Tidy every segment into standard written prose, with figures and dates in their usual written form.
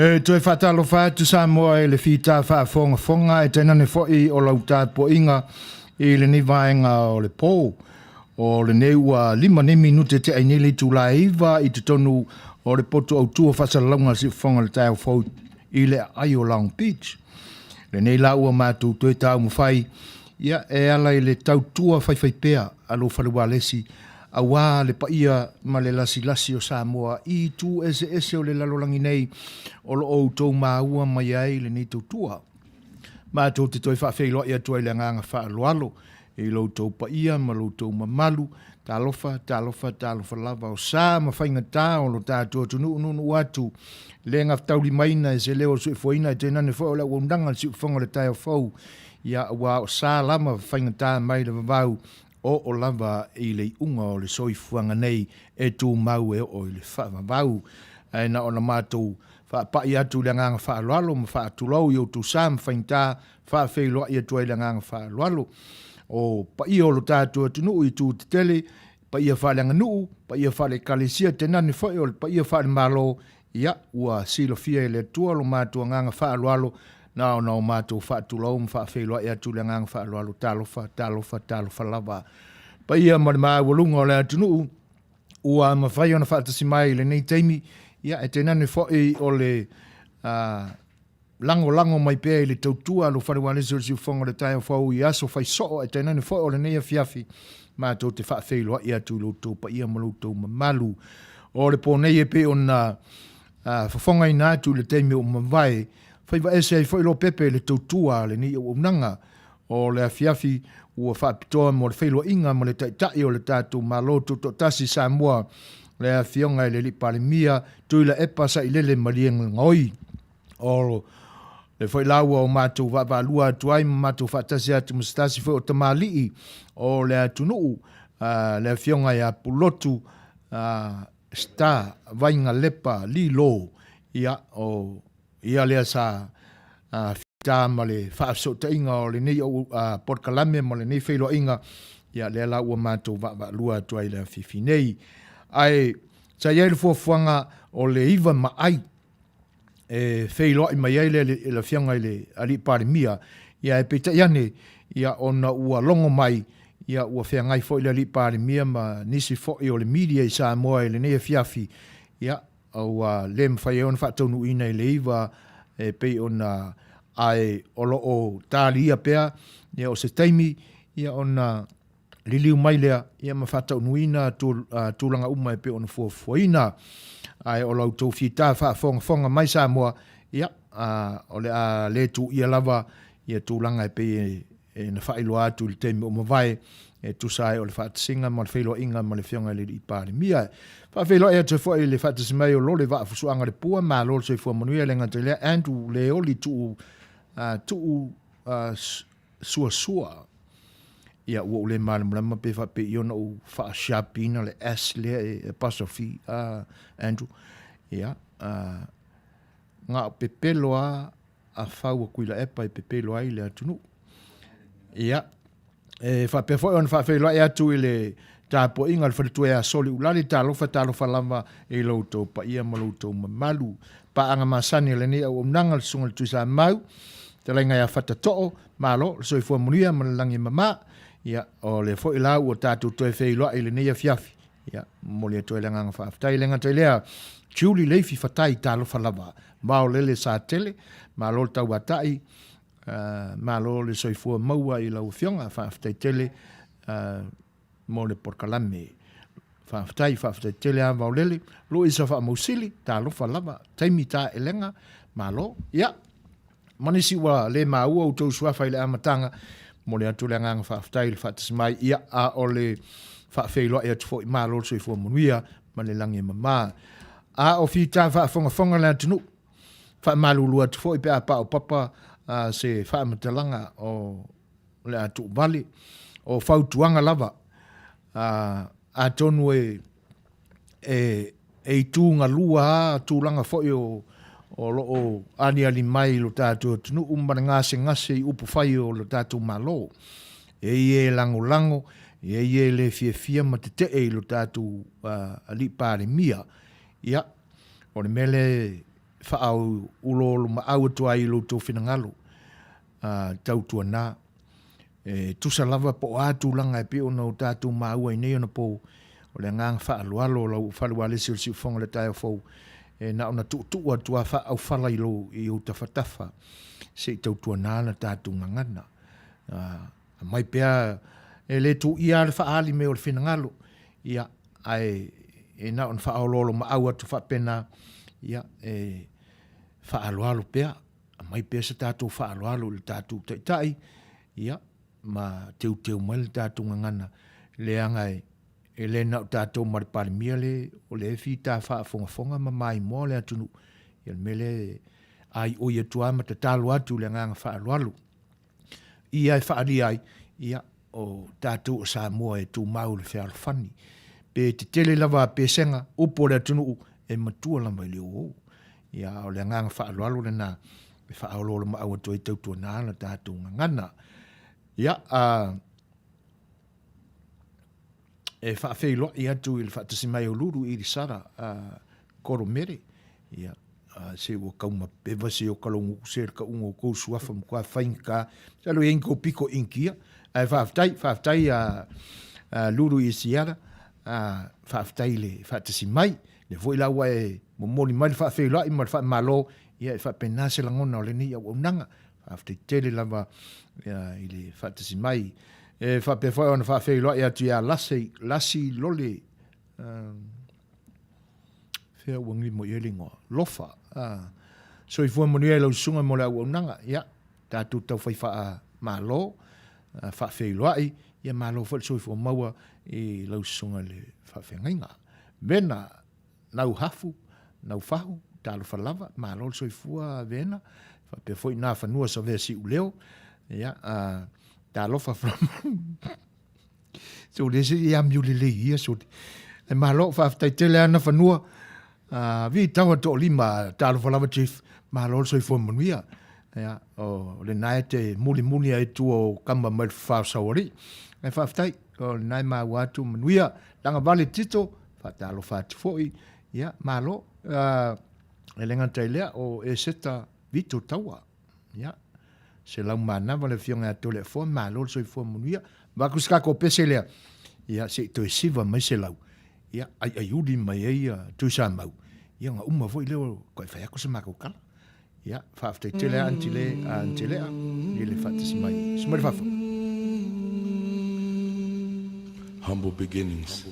Toi whatalo whātu Samoa le whita whaafonga e tēnā ne whoi o lau tāpo inga i le ni vaenga o le pō. O le neua 5 minute te ainele Tuilaepa i te tonu o le poto au tua whasalalaunga si whonga le tau whau i le Aiono Long Beach. Le nei la ua mātou toi tau mwhai ia e ala i le tau tua whai pēa alo whalua lesi a wā le paia ma le lasi o Samoa i tu ese o le lalolangi nei o lo o tau māua mai ai le nei tau tua. Mātou te toi whawheiloa ia tua i le nganga whaaloalo i lo tau paia ma lo tau mamalu talofa lava o sa ma whainga tā o lo tātua tunu unu atu le ngaf tauli maina e se leo sui foina e tēnā ne whao la uandanga si ufonga le tai o whau ia wā o sa lama whainga tā mai le vavau o lava i le unga o le soifuanga nei e tū mau e o i le whaavavau. E na o na mātou whaapai atu le nganga whaaloalo ma whaatulau i o tū sām whaintā whaawheiloa i atu ai le nganga whaaloalo. O pai o lo tātua tunu i tū te tele, pai a whaaleanga nuu, pai a whaale kalesia tēnā ni whai o le pai a whaale Malo, ia ua silo fia i le tua lo mātua nganga whaaloalo na o mātou whaatulau ma whaawheiloa i atu le nganga whaaloalo talofa lava. Paia ma le walunga o le atunu ua mawhai ona whaatasi mai le nei teimi ia e tēnā ni whai o le lango mai pēa i le tautua lo wharewanesi o le siufonga le tai o whau i aso whai soo e tēnā ni whai o le nei a fiafi mātou te whaawheiloa i atu loutou paia ma loutou mamalu o le pōnei e pē o na whafonga i nā atu le teimi o mawai whaiva ese ai whai lo pepe le tautua le nei o unanga o le afiafi ua whaapitoa mo le whailo inga mo le taitai o le tātou Malo to tasi Samoa le Afioga i le Li Palemia Tuilaepa sa i lele Malielegaoi o le whailaua o mātou whaalua atu ai mātou whaatasi atu mastasi whai o Alii o le atunuu le Afioga i a Pulotu Star vainga lepa lilo ia lea sa tā ma le whaafsota inga o le nei o porkalame ma le nei whailo inga ia le la ua mātou lua tua i le whiwhi nei. Ai, sa iai le fuafuanga o le iwa ma ai e whailo i mai ai le whianga i le Alii Palemia ia e peta iane ia ona ua longo mai ia ua Feagai fo i le Alii Palemia ma nisi fo i o le media i Samoa i le nei fiafi ia au le mwhai ona whaatonu ina i le iwa e pei ona ai olo o tālia pea ia o se taimi ia ona liliu mai lea ia ma whatau nuina tūlanga uma e pe ona fuafuaina ai o lau tau whita whaafonga mai Samoa ia o le tu ia lava ia tūlanga e pe e na whailo atu le taimi o mawai e tusai o le whaatasinga ma le whailo inga ma le whionga le Li Palemia whaawhelo e atu fwoi le whaatasimai o lo le waafusuanga le pua ma lo le soifua Manuia le ngantelea Andrew le oli Suasua ia ua ule malamulama pe whape iona o whaashiapina le S lea e apostrophe Andrew ia ngā pepelo a whaua Tuilaepa e pepelo ai le atunu ia whape fwoi on whaafelo e atu i le tāpo inga le wharetua e a soli ulali talofa lama e loutou pa ia ma loutou mamalu pa anga masani le nei au nanga le sunga le tuisa mau te lainga ia whatatoo Malo le soifua Manuia ma le langi mama ia o le fo ila o tātou toi wheiloa i le nei a fiafi ia mo le toi langanga whaaftai lenga toi lea tiuli leifi whatai talofa lava mao lele sa tele Malo le tau atai Malo le soifua maua i lau whionga whaaftai tele mo le porkalame whaaftai tele a maulele lo isa wha mausili tā lofa lava taimi tā elenga Malo ia manisi wa le maua o tau suafa i le amatanga mo le atu le nganga whaaftai le whaatasmai ia a o le whaafeiloa i atu fo i Malo le soifua Manuia ma le langi mama a o whita whaafonga le atunu whaamalulu atu fo i pe a pa o papa se whaamatalanga o le atu vale o whautuanga lava a tonu e tūnga lua tūlanga fo o lo ani mai lo tātou tunu umana ngase i upu whai o lo tātou Malo e lango e le fia ma te lo tātou Alii Palemia ia o le mele whaau ulolo ma au atua i lo tō whinangalo tau tua nā. Tusa lava po atu langa e pio no tātou maua i nei ona po o le ngang whaalualo lau whaluale si o si ufonga le tai o fau na ona tuua tua whaau whala i lo i o tawhatafa se tau tua nā na tātou ngangana. Mai pia le tu ia le whaali me o le whinangalo ia ai na on whaaololo ma au atu whapena ia whaalualo pia mai pia sa tātou whaalualo le tātou taitai ia ma teu mai le tātou ngangana le angai e le nau tātou Ma Le Palemia le o le fi tā whaafongafonga ma mai mo le atunu ia mele ai o ia tua ma te talo atu le nganga whaalualo ia e whaari ai ia o tātou o Samoa e tū mau le whaalfani pe te tele lava pe senga upo le atunu e matua lama i le o ia o le nganga whaalualo le nā e whaaololo ma au atu e tautua nā na tātou ngangana ia e whaafei loa i atu i le whaatasi mai o luru i risara koro mere ia se ua kauma pewa se o kalongu se ka ungo kou suafa mkua whainka salo e inko piko inkia ai whaaftai luru i siara whaaftai le whaatasi mai le voi laua e momoli mai le whaafei loa i ma le wha Malo ia e whaapena se langona o le ni au nanga whaaftai tele lava i le whaatasi mai e whapewhai ona whaafei loa i atu ia lasi lole whea wangi mo i elingoa lofa so i fua Manuia lau sunga mo le au nanga ia tātou tau whaiwha Malo whaafei loa ia Malo whai so i fua maua i lau sunga le whaafengainga mena nau hafu nau whahu tālo whalava Malo so i fua vena whapewhai nā whanua sa vea si uleo ia ta lofa from so this is am you le ia so e Malo fa tai tele ana fanua vi tawa to lima ta lofa lava chief Malo so i fo Manuia ia o le night muli ai tu o kamba mal fa sawari e fa tai o nai ma watu Manuia langa vale tito fa ta lofa foi ia Malo e lenga tailea o e seta vito tawa ia se lau mana vale fionga tole fo Malo so i fo Manuia va kuska ko peselea ia se to siva mai se lau ia ai udi mai ia tu sa mau ia nga uma foi leo ko fa ko se mako kala ia fa afte tele antile ile fatisi mai smar fa humble beginnings.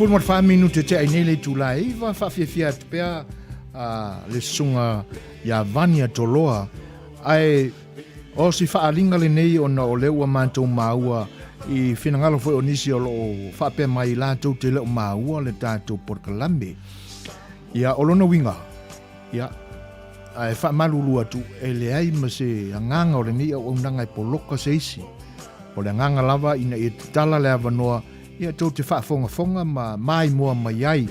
Fulma fa minute te ainele Tuilaepa fa fia pea le sunga ya vania toloa ai o si fa alinga le nei ona o leua mantou maua i finangalo foi onisi o lo fa pe mai la to te le maua le tato porkalambe ia olona winga ia ai fa malulu atu ele ai ma se nganga o le nei o nanga poloka seisi o le nganga lava ina e tala le avanoa ia tau te whaafonga ma mai mua mai ai.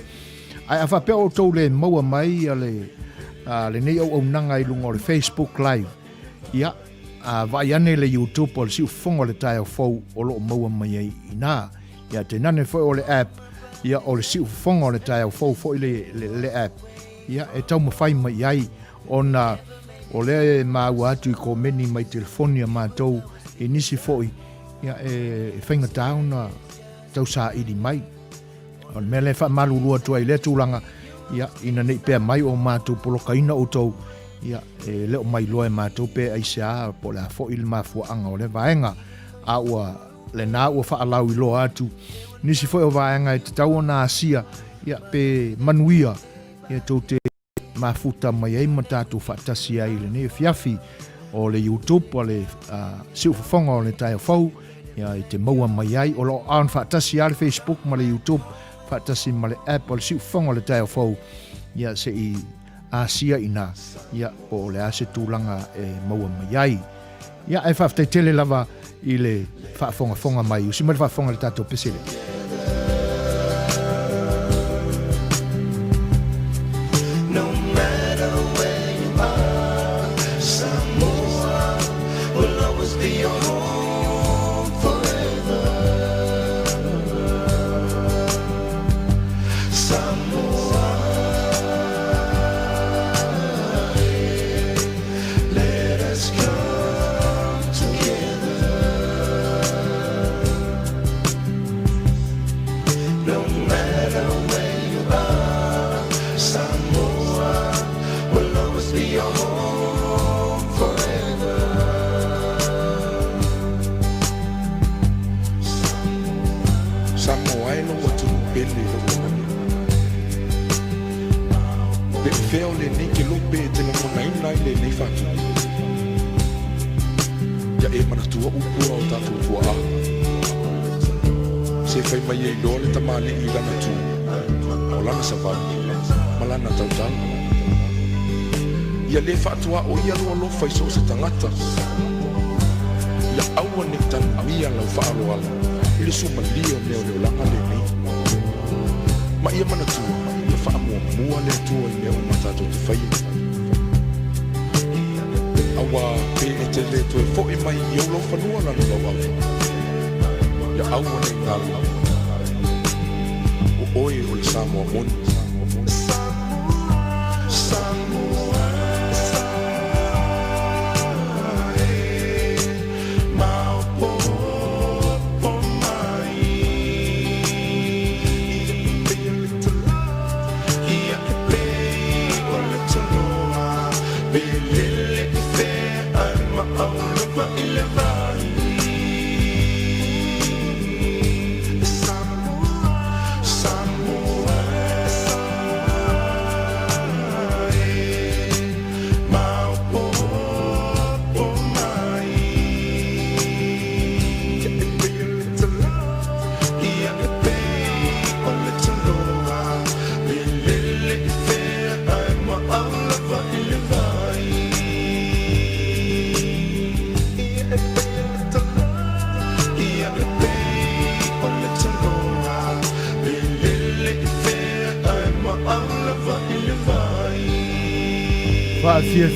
Ai awha peo o tau le maua mai le nei au nanga i lunga o le Facebook Live. Ia, vai ane le YouTube o le si ufonga le tai au fau o lo maua mai ai ina. Ia te nane foi o le app, ia o le si ufonga o le tai au fau foi le app. Ia e tau mawhai mai ai ona o le maua atu I komeni mai telefonia mātou e nisi foi ia e whainga tāu na tau sā iri mai. O mea le wha malulua tua I le tūlanga ia ina nei pēr mai o mātou polokaina o tau ia e leo mai loa e mātou pēr aisea po le a fo ili mafuanga o le vaenga a ua le nā ua wha alau I loa atu. Nisi foi o vaenga e te tau o nā asia ia pe Manuia ia tau te mafuta mai ai matatu whaatasi ai le ne fiafi o le YouTube o le siufafonga o le tai o fau ia I te maua mai ai o lo an whaatasi ai le Facebook ma le YouTube whaatasi ma le app o le siufafonga o le tai o fau ia se I asia ina ia o le ase tūlanga e maua mai ai ia e whaftai tele lava I le whaafonga mai usi ma le whaafonga le tatou pesele. Ia le whaatua o ia loa lofa I so se tangata. Ia aua ne tanu mia lau whaalo ala. I le suma lio neo leo langa le nei. Ma ia mana tua, ia whaamua mua le tua I neo matato te whaia. Awa pene te le tue fo I mai I au lofa nua lana lau au. Ia aua ne ngala. O oe o le Samoa moni.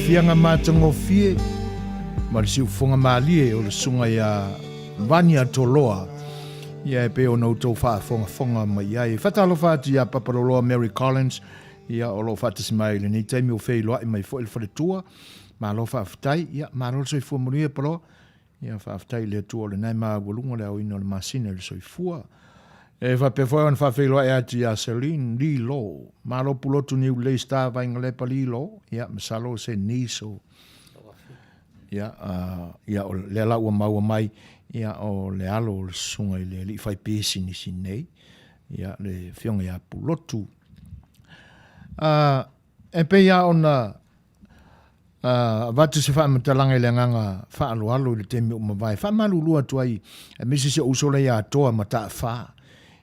Fianga mātango fie ma le siufonga Malie o le sunga ia vania toloa ia e pe o nautou whaafonga mai ai whatalo whaati ia papaloloa Mary Collins ia o lo whaatasi mai le nei taimi o wheiloa I mai fo il wharetua ma lo whaafitai ia ma lo soifua Manuia palo ia whaafitai le tua le nai maa walunga le au ino le masina le soifua e whapefoa an whawheiloa e ati ia Celine Lilo ma lo Pulotu New Lei Star vainga le palilo ia masalo se niso ia ia o le ala ua maua mai ia o le alo o le sunga I le li fai pesi ni sinei ia le fionga ia Pulotu e pe ia ona vatu se wha matalanga I le nganga wha alo le temi o mawai wha malulua tuai e misi se usole ia atoa mata wha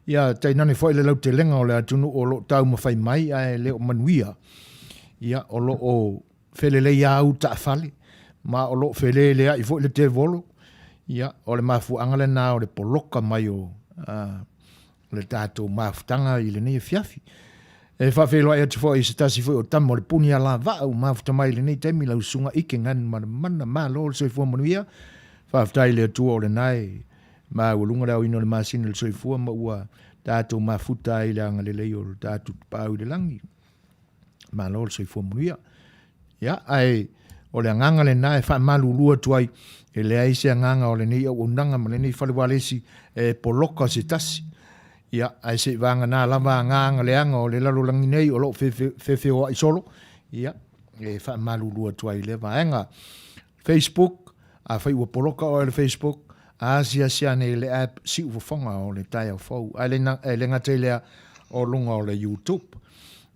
ia tainane foi le lau te lenga o le atunu o lo tau mawhai mai a le o Manuia ia o lo o whelele ia au ta whale ma o lo whelele ia I foi le te volo ia o le mafu angale na o le poloka mai o le tātou mafutanga I le nei fiafi e whawheloa ia te foi I se tasi foi o tamo le puni ala vau mafuta mai le nei temi lau sunga ike ngan mana malo le soifua Manuia whawhetai le atua o le nai ma ulunga rao ino le masina le soifua ma ua tātou mafuta I le anga le leo le tātou pāu le langi ma lo le soifua Manuia Ia, ai, o le nganga le na e wha malulua tuai, e le aise nganga o le nei au unanga, ma le nei whale walesi poloka se tasi. Ia, ai se vanga nā lava nganga le anga o le lalulangi nei, o lo fefe o isolo. Ia, e wha malulua tuai le vaenga. Facebook, a whai ua poloka o le Facebook, a sia nei le app si ufafonga o le tai au fau. Ai le ngate lea o lunga o le YouTube.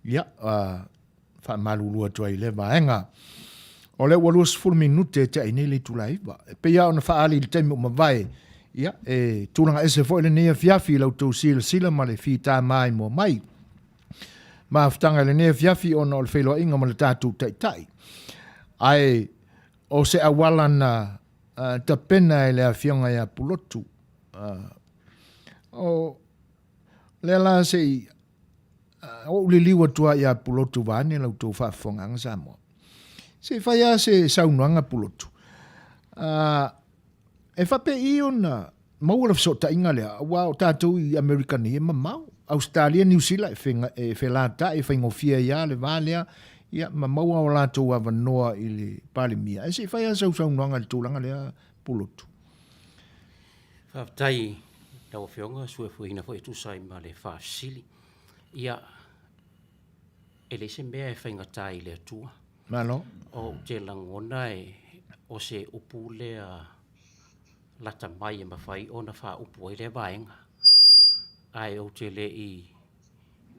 Ia, wha malulua tuai le vaenga. O le walua 10 minute te ai nei le Tuilaepa. Pe ia ona wha ali le taimu mawai. Ia, tūlanga ese fo le nea fiafi lau tau sila ma le fita mai mo mai. Ma aftanga le nea fiafi ona o le whailoa inga ma le tātou tai. Ai, o se awala na ta pena e le Afioga ia Pulotu. O le la se o le liwa tua ia Pulotu vane lau tau whaafonganga Samoa. Se whaia se saunuanga Pulotu. E whape i ona maua la fsota inga lea, wa o tātou i Amerikani e mamau. Australia, New Zealand e whelata e whaingofia ia le valea, ia mamaua o lātou a wanoa i le palemia. E se whaia saunuanga le tūlanga lea Pulotu. Whaftai, tau whionga, sue fuina fo e tūsai ma le whaasili. Ia, e le se mea e whaingatai le atua. Malo. O te langona o se upu lea lata mai e mawhai o na wha upu e le vaenga. Ai o te le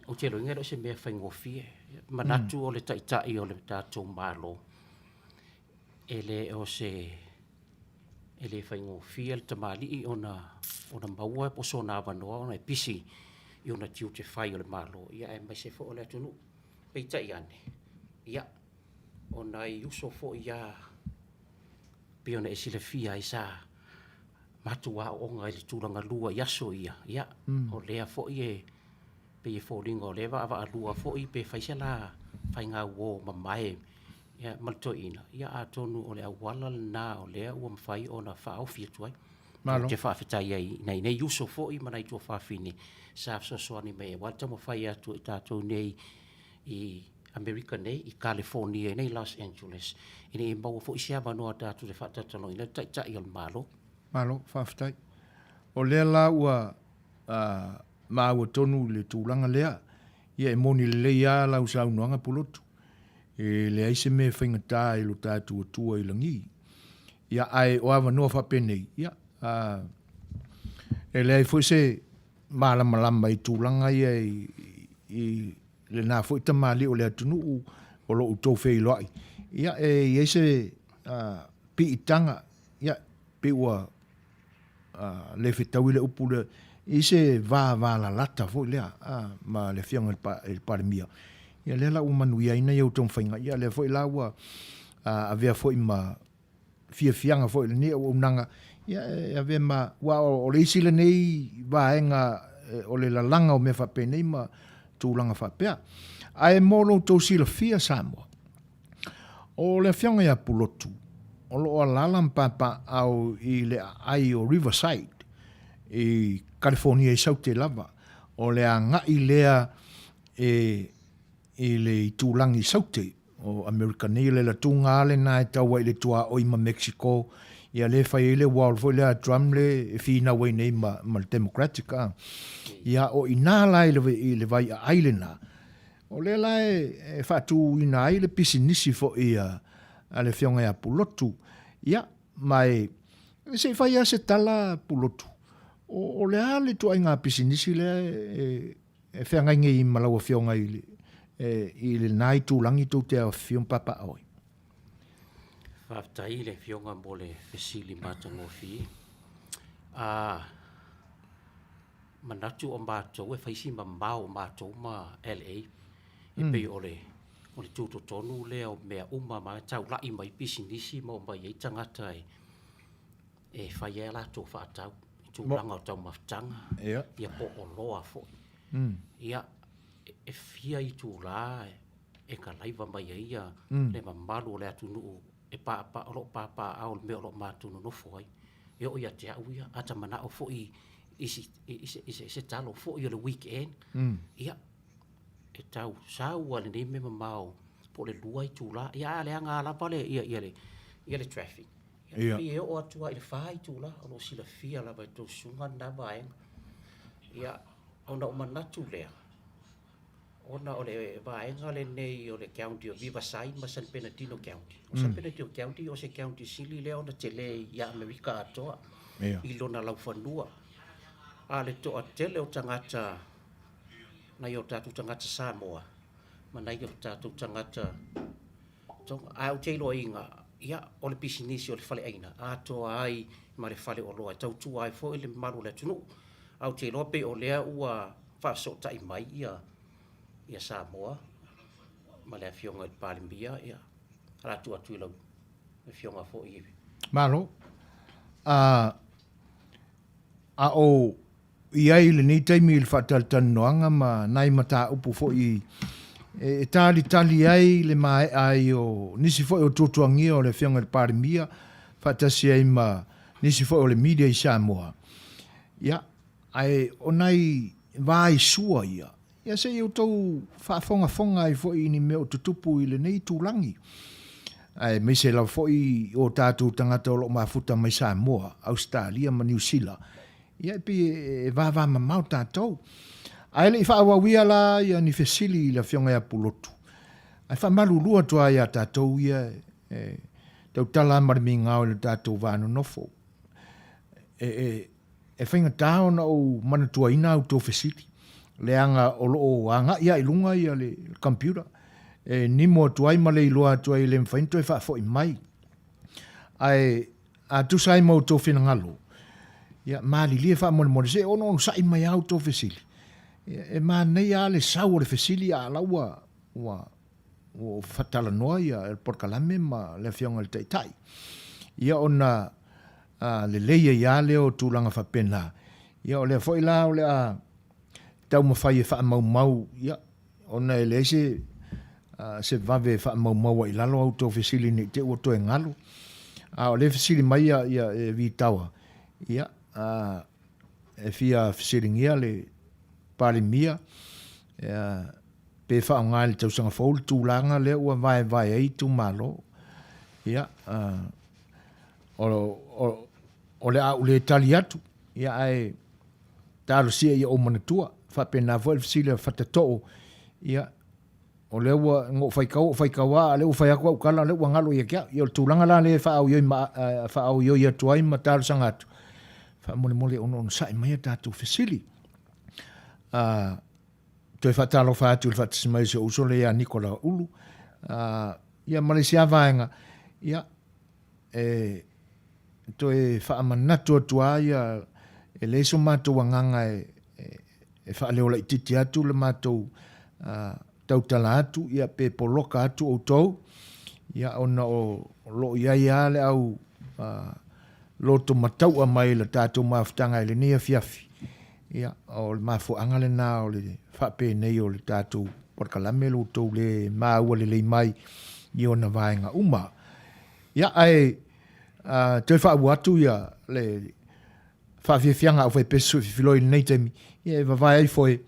o te lo ingero se mea whaingofie. Manatu o le taitai o le tātou Malo. E le o se e le whaingofie le tamali o na maua e poso na wanoa o na e pisi i o na tiu te whai o le Malo. Ia e mai se fo o le atunu peitai ane. Ia o na i uso fo ia pe ona e sile fia i sa matua o nga i tūranga lua i aso ia. Ia o lea fo i pe i fōringa o lewa awa a lua fo i pe whaisela whainga uo mamae. Ia malto ina. Ia a tonu o le awala na o lea ua mwhai o na whaau fia tuai. Malo. Te whaafetai ai nei uso fo i mana i tua whaafini. Sa soani me wata mo whai atu i tātou nei i Amerika nei, i California nei, Los Angeles. Ine e maua fo i sea wanoa tātou te whaatatano ina tai al Malo. Malo, whaftai. O lea la ua maua tonu le tūlanga lea, ia e moni le lea lau saunuanga Pulotu. E le aise me whaingatā e lo tātou atua i langi. Ia ai o awa noa whapenei. Ia, e le ai fo se malama i tūlanga ia i le nā fo i tamali o le atunu o lo utou whei loai. Ia e se pi itanga, ia pe ua le whetau i le upu le i se vā la lata fo i lea ma le whianga il palemia. Ia le la ua Manuia ina iau tong whainga. Ia le fo i la ua a vea fo i ma fianga fo i le nea ua unanga. Ia a vea ma ua o le isi le nei vaenga o le lalanga o me whape nei ma tūlanga whapea. Ai molo tau sila fia Samoa. O le whianga ia Pulotu. O lo alalam papa au i le ai o Riverside. I California i saute lava. O le anga i lea i le tūlangi saute. O Amerika nei le la tunga ale na e taua i le tua o ima Mexico. Ia le whai ele wal fo le drum le e whina wei nei ma le Democratic. Ia o ina lai le vai a ailena. O le lai e whatu ina aile pisi nisi fo i a le whionga ia Pulotu. Ia, mai se whai a se tala Pulotu. O le ale tu ai ngā pisi nisi le e whiangainge i malaua whionga i le nai tūlangi tau te a whiong papa oi. Whaftai le whionga mo le whesili mātangofi. Manatu o mātou e whaisi ma mau mātou ma LA. E pei o le tūto tonu lea o mea uma ma tau lai mai pisi nisi mo mai ei tangata e whai e la tō whaatau. I tūranga o tau maftanga. Ia po o loa fo. Ia e fia i tū la e ka laiva mai ia le mamalu le atu nuu e pa o lo pa au me o lo mātunu no foi. E o ia te au ia ata mana o fo i se talo fo i le weekend. Ia e tau sau ale nei me mamau po le lua I tūla. Ia le anga lapa le ia le traffic. Ia. Ia o atua I le wha I tūla. Ono sila fia lapa I tō sunga na vaenga. Ia ona o manatu lea. Ona o le vaenga le nei o le county o Riverside ma San Bernardino County. O San Bernardino County o se county sili lea ona te le ia Amerika atoa. Ia. I lona lau whanua. A le toa tele o tangata na i o tātou tangata Samoa. Ma na i o tātou tangata a o teilo inga ia o le pisinisi o le whale aina. A toa ai ma le whale o loa. Tau tua ai fo i le maru le tunu. A o teilo pe o lea ua whaso tai mai ia Samoa. Ma le Afioga I Palemia ia. Ratu atu I lau. Afioga fo I iwi. Malo. A o iai le nei taimi I le whatalanoanga ma nai mata upu fo I tali ai le mai ai o nisi fo o tutuangia o le Afioga I Palemia whatasi ai ma nisi fo o le media I Samoa. Ia, ai o nai vai sua ia. Ia se eu tau whaafonga ai fo I ni meo tutupu I le nei tūlangi. Ai me se lau fo I o tātou tangata o lo mafuta mai Samoa, Australia ma New Zealand. Ia pi va mamau tātou. Ai le I whaawawia la ia ni fesili la Afioga ia Pulotu. Ai whaamalulua toa ia tātou ia tau tala marimi ngau le tātou vānu nofo. E whainga tāo na o manatua ina au tō fesili. Le anga o loo anga ia ilunga ia le computer. Ni mo tuai ma le iloa tuai le mwhainto e whaafo I mai. Ai a tu sai mau tō whina ngalo. Ia maali lia wha mone se ono sai mai au tō fesili. E ma nei a le sau o le fesili a laua o Fetalanoa ia el porkalame ma le Afioga le taitai. Ia ona le leia ia leo tūlanga whapena. Ia o le foi la o le a tau mawhai e wha mau ia ona e le se vave wha mau I lalo au tō fesili ni te ua toe ngalo. O le fesili mai ia e vi taua. Ia e fia fesili ngia le Palemia. Pe wha ngai le tausanga whaul tūlanga le ua vai ei tu Malo. Ia o le au le tali atu. Ia ai talo sia ia o manatua. Whapena fo le fesili whatatoo. Ia o le ua ngo whaikawa le ua whaiakua ukala le ua ngalo ia kia. Ia o tūlanga la le whaau ioi atuai ma talo sangatu. Whaamole ono sai mai tātou fesili. Toi whatalo whaatu le whatasimai se uso le ia Nikola Ulu. Ia Malaysia vaenga. Ia toi whaamanatu atua ia e leiso mātou anganga e whaaleo I titi atu le mātou tautala atu ia pe poloka atu o tau. Ia ona o lo ia le au loto matau a mai le tātou mawhitanga le nia fiafi. Ia o le mafuanga le nā o le whape nei o le tātou porkalame lo tau le māua le mai I ona vaenga uma. Ia ai te whaau atu ia le whawhiawhianga au whaipesu whiwhiloi nei temi. Ia e wawai ai foe.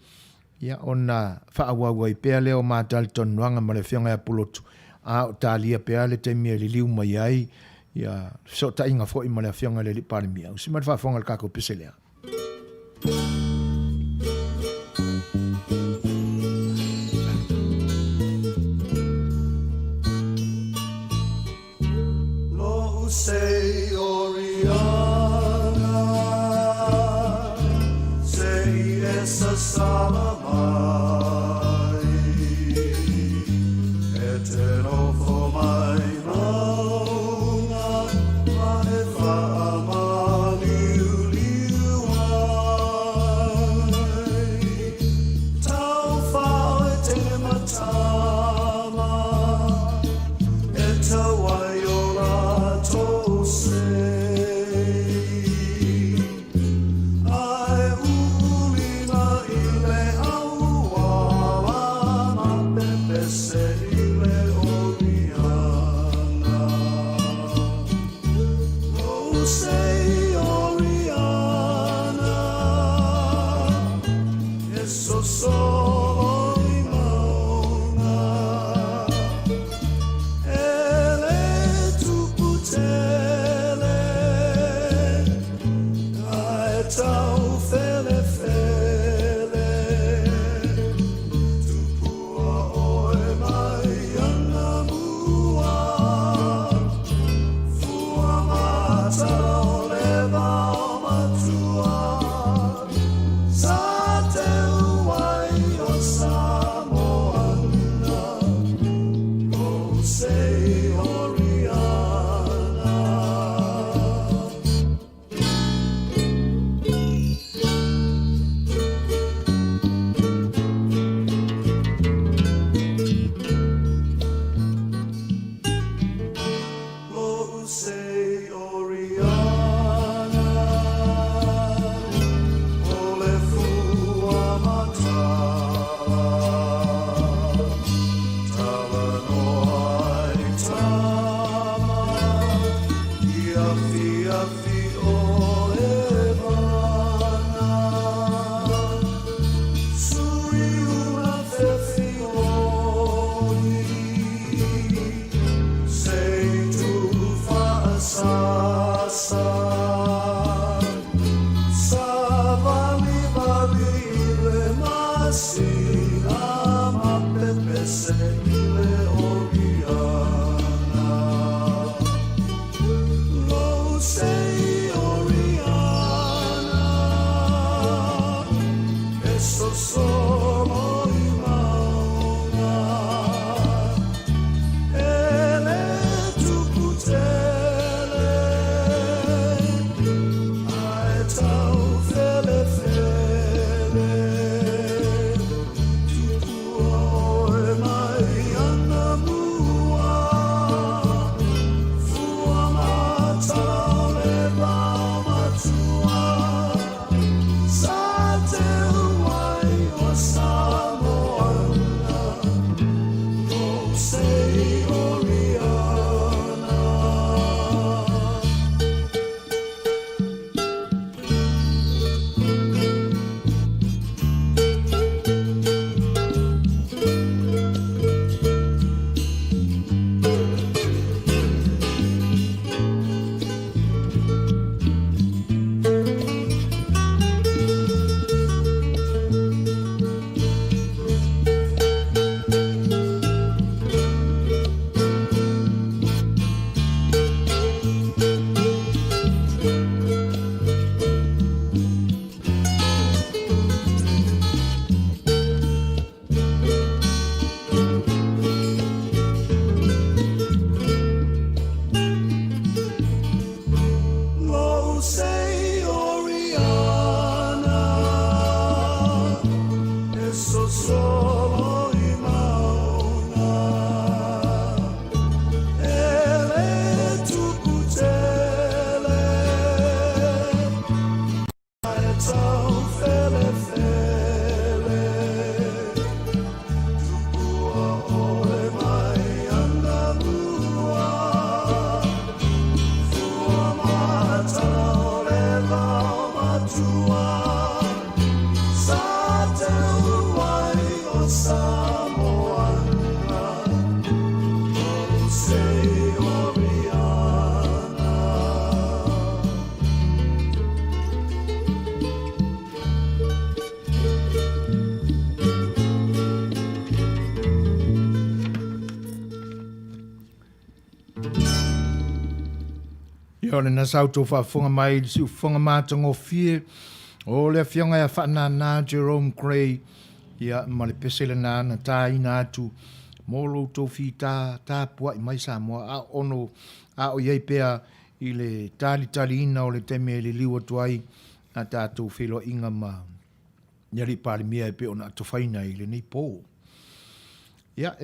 Ia ona whaau ai pēr leo mātali tonuanga ma le Afioga ia Pulotu. O tālia pēr le temi e li liu mai ai. Ia so ta inga foe ma le Afioga le Palemia. Usi mai whaafonga le kako pese lea. Say Oriana, say essa salamai, eterno fomai naunga, manefa amaliu liu tau fele fele tupua oe mai ana mua fua matau le vau matua sa te uai o Samoa o sei Ia le na sauto whaafunga mai, si ufunga mātango fie, o le Afioga ia whanana Jerome Gray, ia ma le pesele na na tā ina atu, molo tō fi tā pua i mai Samoa, a ono, a o iei pea i le tali ina o le teme le liwa tuai, a tātou whilo inga ma, Naioti Palemia e pe ona atofaina i le nei pō. Ia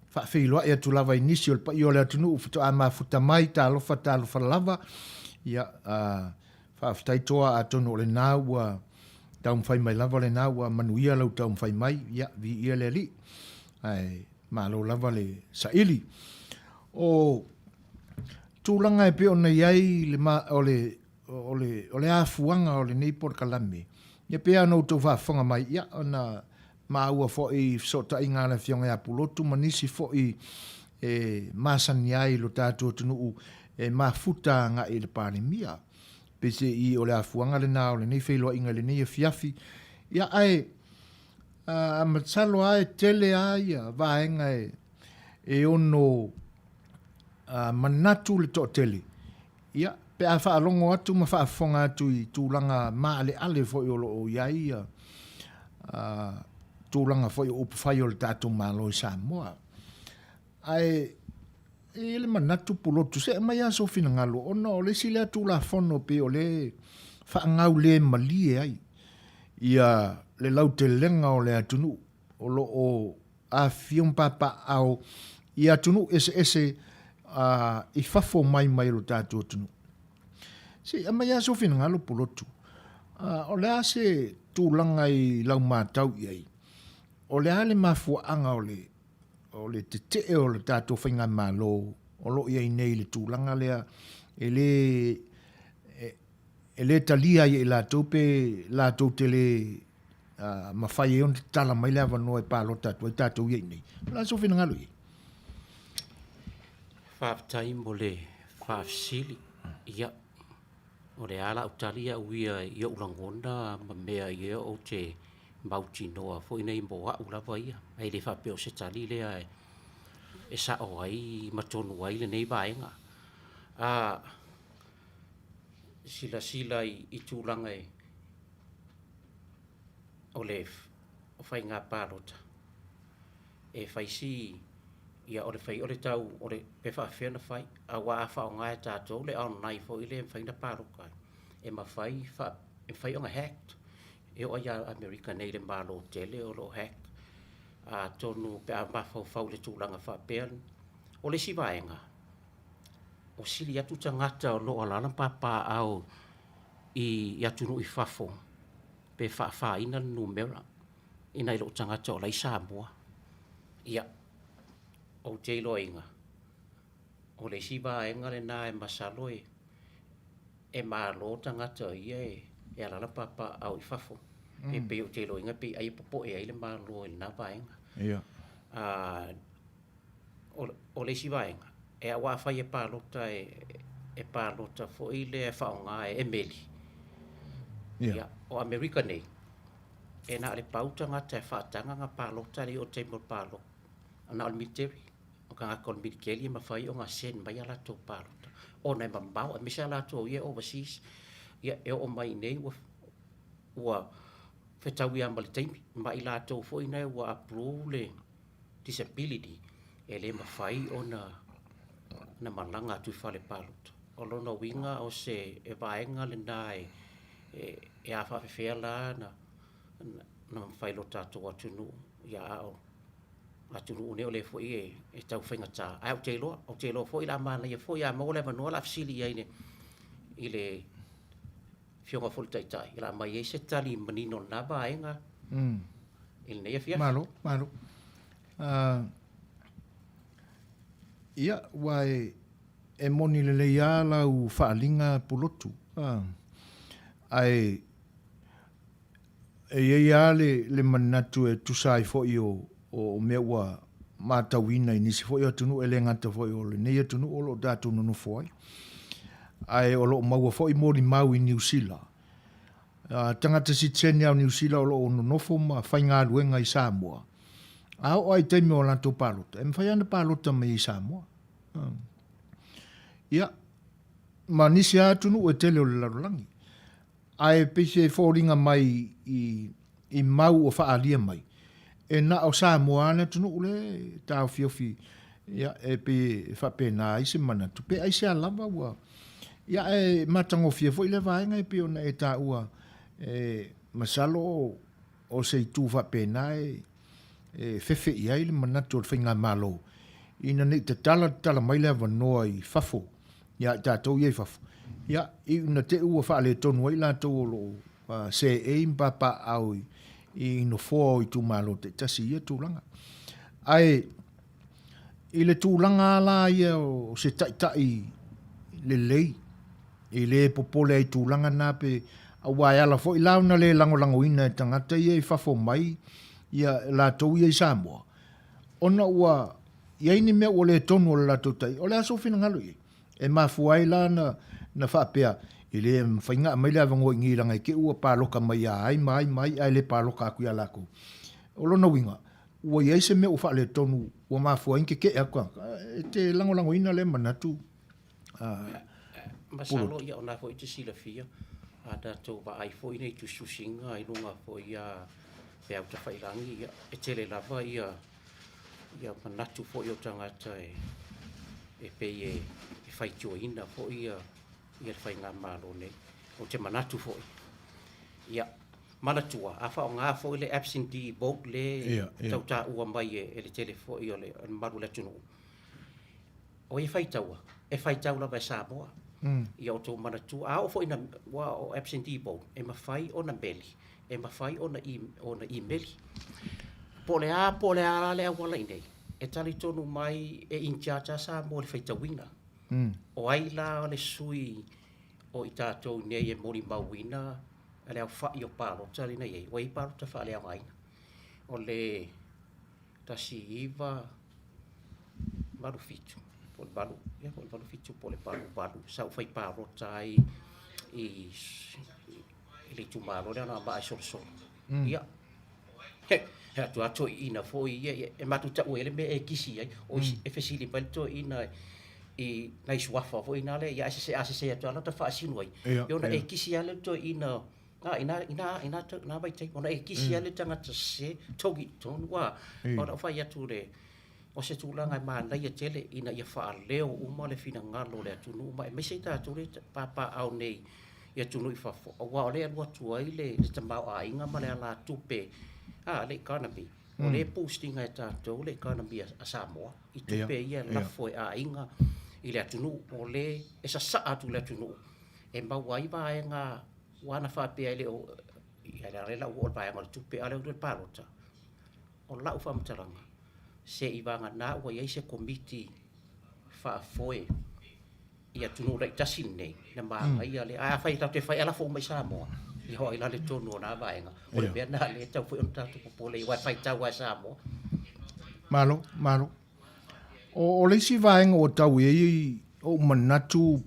whaafeiloa e atu lava inisi o le pa i o le atunu ufuto a mafuta mai tā lofa lava. Ia whaafitaitoa a tono o le nāua taum whai mai lava le nāua Manuia lau taum whai mai. Ia vi ia le li. Malo lava le saili. O tūlanga e pe o nei ai o le afuanga o le nei por kalame. Ia pe anō tau whaafonga mai. Ia ona maua fo'i sota i ngana Feagai a Pulotu manisi fo'i masani ai lo tātou tunuu mafuta ngā i le Palemia pese i o le afuanga le nā o le nei whailoa inga le nei fiafi. Ia ai, a matalo ai tele ai, vaenga e ono manatu le to tele. Ia, pe a whaalongo atu ma whaafonga atu i tūlanga maa le ale fo i o lo o iai, tūlanga fo i o upawhai o le tātou Malo i Samoa. Ai, e le manatu Pulotu, se mai aso fina ngalo, ona o le sile atu la fono pe o le whaangau le malie ai. Ia le lau te lenga o le atunu, o lo o Afioga papa au, ia atunu ese i fafo mai lo tātou atunu. Si, mai aso fina ngalo Pulotu. O le ase tūlanga i lau mātau iai. O le ale mafuanga o le te o le tātou whainga Malo, o lo iai nei le tūlanga lea, e le talia i lātou pe lātou te le mawhai e on te tala mai lea wanoa e pālo tātou, e tātou iai nei. La so whina ngalo iai. Whaafitai mo le whaafisili, ia, o le ala utalia uia i o ulangona ma mea i o te mauti noa, fo ina i moa ulawa ia, ai le whapeo se tali lea e sa o ai matonu ai le nei vaenga. Sila i tūlanga o le whai ngā pārota. E whaisi ia o le whai o le tau o le pe whaafea na whai, a wa a whao ngai tātou le au nai fo i le whai na pāroka. E ma whai o ngā hacked. E o ia Amerika nei le Malo tele o lo hack. Tonu pe a mawhau le tūlanga whapean. O le si vaenga. O sili atu tangata o lo alana papa au i atunu i fafo. Pe wha ina numera. Ina i lo tangata o lai Samoa. Ia. O te loinga. O le si vaenga le nā e masalo e Malo tangata ia e alana papa au i fafo. E pe o te loinga pe ai popo e ai le Malo e nā vaenga. Ia. O le si vaenga. E a wawhai e pālota fo i le whaonga e meli. Ia. O Amerika nei. E nā le pautanga te whaatanga ngā pālota le o te mor pālota. Ana o military. O ka ngā kon milikeli e mawhai o ngā sen mai ala tō pālota. O nei mambau e misa ala tō ia overseas. Ia e o mai nei ua whetau ia malitaimi. Mai la tō fo i nei ua approve le disability. E le mawhai o na malanga tui whale pālota. O lona winga o se e vaenga le nā e a whawhewhea la na mawhai lo tātou atunu ia ao. Atunu une o le fo i e tau whainga tā. Ai au te loa fo i la mana ia fo i a maole manua la fsili ia i le Fionga fo le taitai. I la mai e se tali manino na vaenga. I le neia fia. Malo. Ia, wai e moni le leia lau whaalinga Pulotu. Ai, e ia le manatu e tusai fo i o mea ua mātauina i nisi fo i atunu e le ngata fo i o le nei atunu o lo dātu nunu fo ai. Ai o lo maua fo i mori mau i New Zealand. Tangata si tene au New Zealand o lo o nonofo ma whai ngā luenga i Samoa. Au ai teime o lanto pālota. E mwhai ana pālota me i Samoa. Ia, ma nisi atunu e tele o le larolangi. Ai pese e fōringa mai i mau o whaalia mai. E na o Samoa ana tunu ule tāo fiofi. Ia, e pe whapena ai se manatu. Pe ai se alama ua. Ia, e matango fia fo i le vaenga e pe ona e tā ua. Masalo o se tu whapena fefe i ai le manatu o whainga Malo. Ina nei te tala mai lea wanoa i fafo. Ia tātou iei fafo. Ia, i una te ua whaale tonu ai lātou o lo se mpapa au i no fōa i tu Malo te tasi ia tūlanga. Ai, i le tūlanga ala ia o se taitai le lei. I le popole ai tūlanga nā pe a wai ala fo i launa le lango ina e tangata ia i fafo mai ia lātou ia i Samoa. Ona ua ia ini mea o le tonu o le lātou tai. O le aso whina ngalo i. E mafuai la na whapea I le whainga mai le avango ingi ranga ke ua pāloka mai ai ai le pāloka aku ia lako. O lona winga, ua iai se mea ufa le tonu, ua mafua inke ke akua, te lango ina le manatu. Masalo ia ona fo i te sila fia, a tātou wa ai fo ina i tu susinga, i lunga fo ia pe au ta whairangi, e tele lava ia manatu fo i o tangata e pe e whaitua ina fo ia le whainga Malo nei, o te manatu fo i. Ia, manatua, a whao ngā fo i le absentee vote le tau tā ua mai e le tele fo i o le maru le tunu. O e whaitaua, e whaitau lava e Samoa. Ia o tō manatua, a o fo ina wa o absentee vote, e mawhai o na meli, e mawhai o na emaili. Po le a le awala inei, e tali tonu mai e in charge a Samoa le whaitauina. O ai la le sui o i tātou nei e mori mauina, e le au whai o pāro tali nei e, o i pāro ta wha le au aina. O le tasi iwa maru fitu, po le balu, ia po le balu fitu, po le balu, sau whai pāro tai i le tumaro le ana maa e solo. Ia, he atu ato ina fo i e matu ta uele me e kisi ai, o e fesili palito ina i nai suafa fo ina le ia asese atu ala ta whaasinu ai. Iona e kisi ale to ina ina vai tei, ona e kisi ale tangata se togi tonu wa, ona whai atu le, o se tūlanga e mānai a tele ina ia wha leo uma le fina ngalo le atunu uma, e mese tātou le papa au nei ia tunu i whafo. O wa o le alua tuai le tamau a inga ma le ala tupe, le economy, o le postinga e tātou le economy a Samoa, i tupe ia lafo e a inga i le atunu, o le e sa atu le atunu. E maua i vae ngā wana whapea i le o, i le arela o le vae ngā le tupe ale o le parota. O lau whamtaranga, se i vanga nā ua iei se komiti whaafoe i atunu rei tasin nei, na maa ia le, a whai tau te whai ala fo mai Samoa. I hoi la le tonu o nā vaenga. O le mea nā le tau fui on tātou popole i wai whai tau a Samoa. Malo. O le si vaenga o tau e o manatu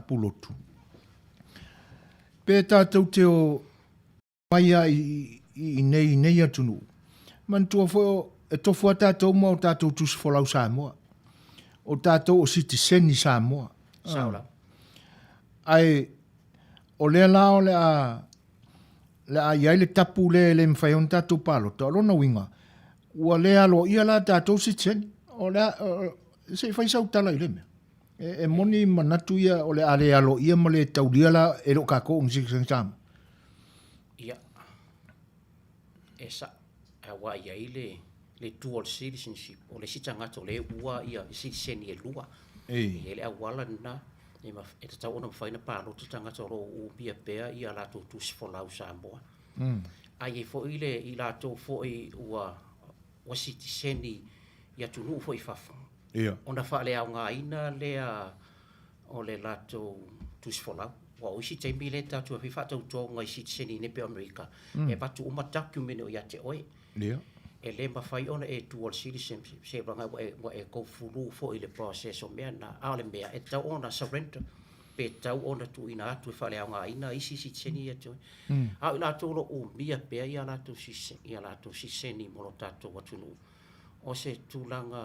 Pulotu. Pe tātou te o maia i nei atunu. Mantua fo e tofu a tātou ma o tātou tusi folau Samoa. O tātou o citizen i Samoa. Saola. Ai, o lea lao le a iai le tapu le mwhai on tātou pālota, o lona winga. Ua lea lo ia la tātou citizen, o lea, se whai sau tala i le mea. E moni manatu ia o le ale alo ia ma le taulia la e lo kako o ngisi sama. Ia. E sa, a wa iai le dual citizenship, o le sitangata o le ua ia citizen i e lua. E le awala na, e te tau ona mwhaina pālota tangata o u bia pea i a lātou tusi folau Samoa. Ai e fo i lātou fo i ua citizen i atunu fo i whafu. Ona wha le au ngā ina lea o le lātou tusi folau. Wa oisi teimi le tātou a whiwhatau tō ngai citizen i nepe Amerika. E patu uma document o ia te oe. E le mawhai ona e dual citizenship, se ranga wa e kou furu fo i le process o mea na ale mea, e tau ona surrender, pe tau ona tu ina atu e whale au ngā ina isi citizeni atu. Au i lātou lo o mia pea i a lātou citizeni molo tātou atunu. O se tūlanga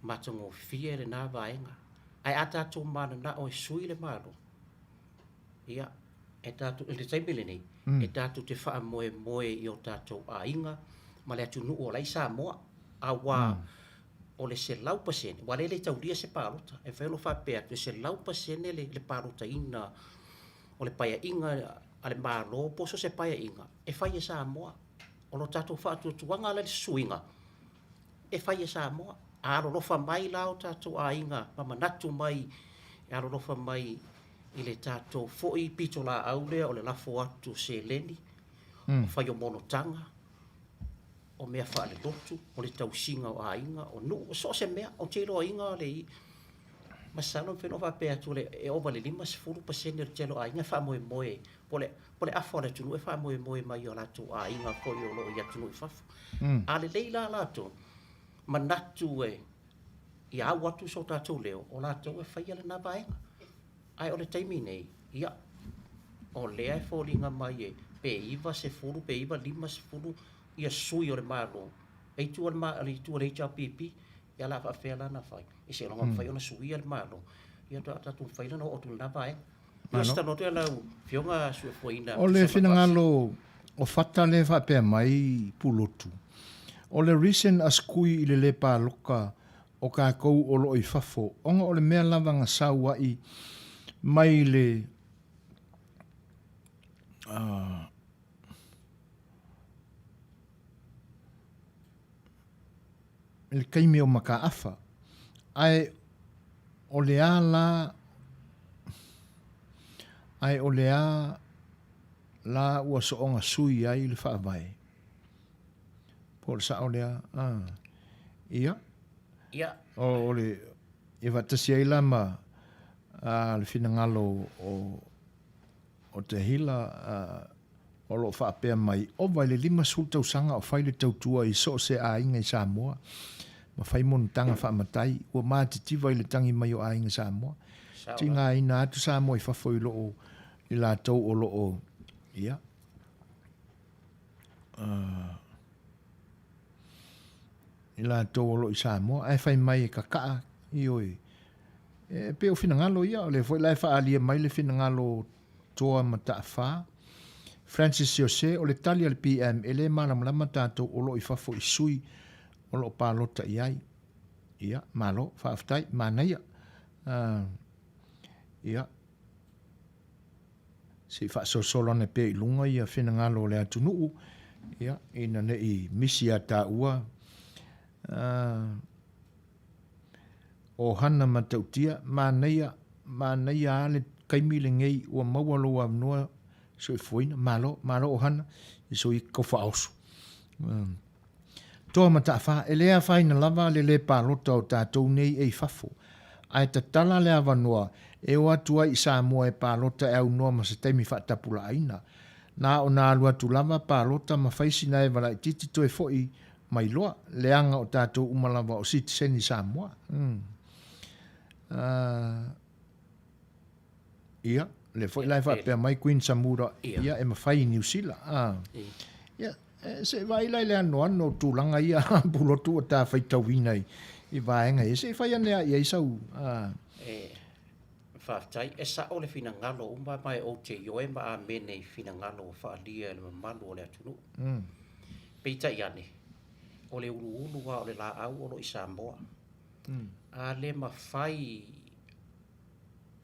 matango fia le nā vaenga. Ai a tātou mana na o e sui le malo. Ia, e tātou, e le taimile nei, e tātou te wha moe i o tātou a inga, ma le atunu o lai Samoa, a wā o le se lau pasene, wa le tauria se pālota, e whaino whapea, te se lau pasene le pālota ina, o le paia inga, a le Malo, poso se paia inga, e whai e Samoa, o lo tātou whātua tuanga le suinga, e whai e Samoa, a rolofa mai lao tātou a inga, ma manatu mai, a rolofa mai i le tātou fo'i pito la aulea, o le lafo atu se leni, whai o monotanga, o mea wha le lotu, o le tausinga o a inga, o nu, o so se mea, o te roa inga le i, masano whenua whapea tu le, e owa le 5% o telo a inga wha moe, po le afo le tunu, e wha moe mai o latu a inga ko i o lo i atunu i whafu. A le leila latu, manatu e, i au atu so tātou leo, o latu e whai ala nā vaenga. Ai o le taimi nei, Ia, o lea e fōlinga mai e, pe iwa se furu, pe iwa lima se furu, ia sui o le malo. E tu o le malo, i tu o le HRPP, ia la wha whea lana whai. E se longa whai ona sui le malo. Ia tu whai lana o tu lana whai. Ia sta no te lau, whionga sue fōina. O le whinangalo, o whata le whapea mai Pulotu. O le recent askui i le pāloka o ka kou o lo i whafo. Onga o le mea lavanga saua i mai le le kaimi o maka afa. Ai o le ala ai o le a la ua soonga sui ai le whaavai. Por sa o le a ia. Ia. O le e vatasi ai lama le finangalo o te hila o lo whaapea mai. O vai le 5 sultau sanga o whai le tautua i so se a inga i Samoa. Ma whai monutanga whaamatai. Ua mātitiwa i le tangi mai o a inga Samoa. Tinga ina atu Samoa i whafo i loo i la tau o loo. Ia. I la tau o loo i Samoa. Ai whai mai e kakaa i oi. E pe o finangalo ia. O le fwoi lai whaalia mai le finangalo toa mata wha. Francis Jose o le tali al PM e le malamalama tātou o loo i whafo i sui o loo pālota i ai. Ia, malo, whaaftai, Manuia. Ia. Si whaasosolo ne pe i lunga ia whinangalo le atunuu. Ia, ina ne i misi a tā ua. O hana matautia, Manuia ale kaimile ngei ua mawalo a mnoa so i fuina, malo o hana, i so i kofa ausu. Toa mata wha, e lea whaina lava le pālota o tātou nei e whafo. Ai ta tala lea wanoa, e o atua i Samoa e pālota e au noa ma se teimi whaatapula aina. Nā o nā alua tu lava pālota ma whaisi na e wala i titi toe foi mai loa, leanga o tātou umalava o citizen i Samoa. Ia, le foi lai whapea mai Queen Samura, ia e mawhai New Zealand. Ia, se vai lai le ano tūlanga ia Pulotu o tā whaitawina i vaenga. Se whai anea ia i sau. Whaftai, e sa o le finangalo umba mai o te ioe ma a mene i finangalo o whaalia le mamalu o le atunu. Peita i ane, o le ulu wa o le la au o lo i Samoa. A le mawhai,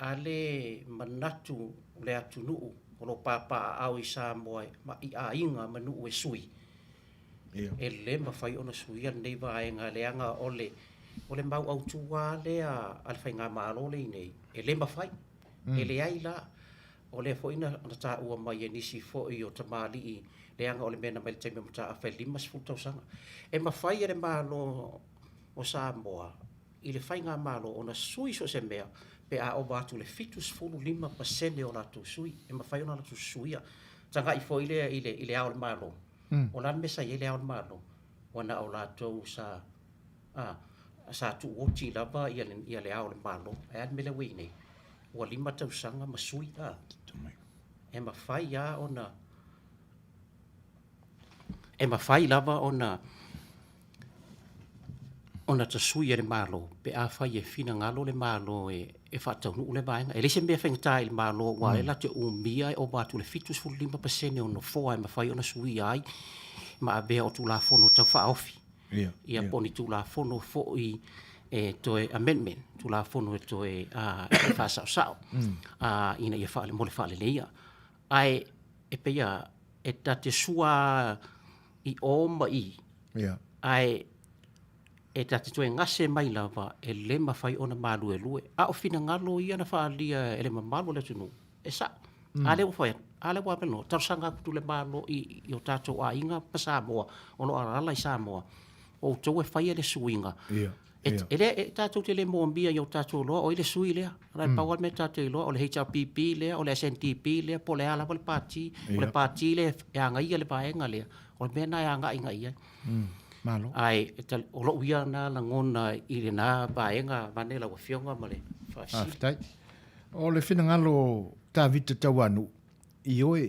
a le manatu le atunu o lo papa au i Samoa ma i a inga manu e sui. E le mawhai ona sui an nei vaenga le anga o le mau au tua le a alwhai ngā maalo le nei. E le mawhai, e le ai la, o le foina na tā ua mai e nisi foi o tamali i le anga o le mena mai le taimi mata a whai 5 fultau sanga. E mawhai e le maalo o Samoa, i le whai ngā maalo o na sui so se mea, pe a o watu le fitus fulu 5% o la tu sui, e mawhai o na tu suia. Tanga i foi le i le ao le maalo. O la mesa i le ao le maalo, wana o la tau sa tu oti lava ia le ao le malo e al mele wini ua 5 tausanga masui e mawhai ia ona e mawhai lava ona tasui e le malo pe a whai e fina ngalo le malo e whataunu le vaenga e lese mea whengatai le malo wa e la te umia o watu le fitus fulu 5% o no foa e mawhai ona sui ai ma a bea o tu la fono tau whaofi ia poni tu la fono fo i toe amendment tu la fono toe fa sao ina ia fa le mole fa le leia ai e peia e tate sua i o mai ai e tate toe ngase mai lava e le mawhai ona malu e lue a o fina ngalo ia na fa lia e le mamalu le tunu e sa ale o fai ale wa peno tar sanga tu le malo i o tato a inga pa Samoa ono ala i Samoa o tau e whaia le suinga. E tātou te le moambia i o tātou loa, o i le sui lea. Rai pawal me tātou loa, o le HRPP lea, o le SNTP lea, po le ala po le pāti, o le pāti lea, e anga ia le paenga lea. O le mena e anga inga ia. Malo. Ai, o lo uia na langona i le nā paenga, manela wa fionga ma le whaasi. Aftai. O le finangalo tā vita tau anu. I oe,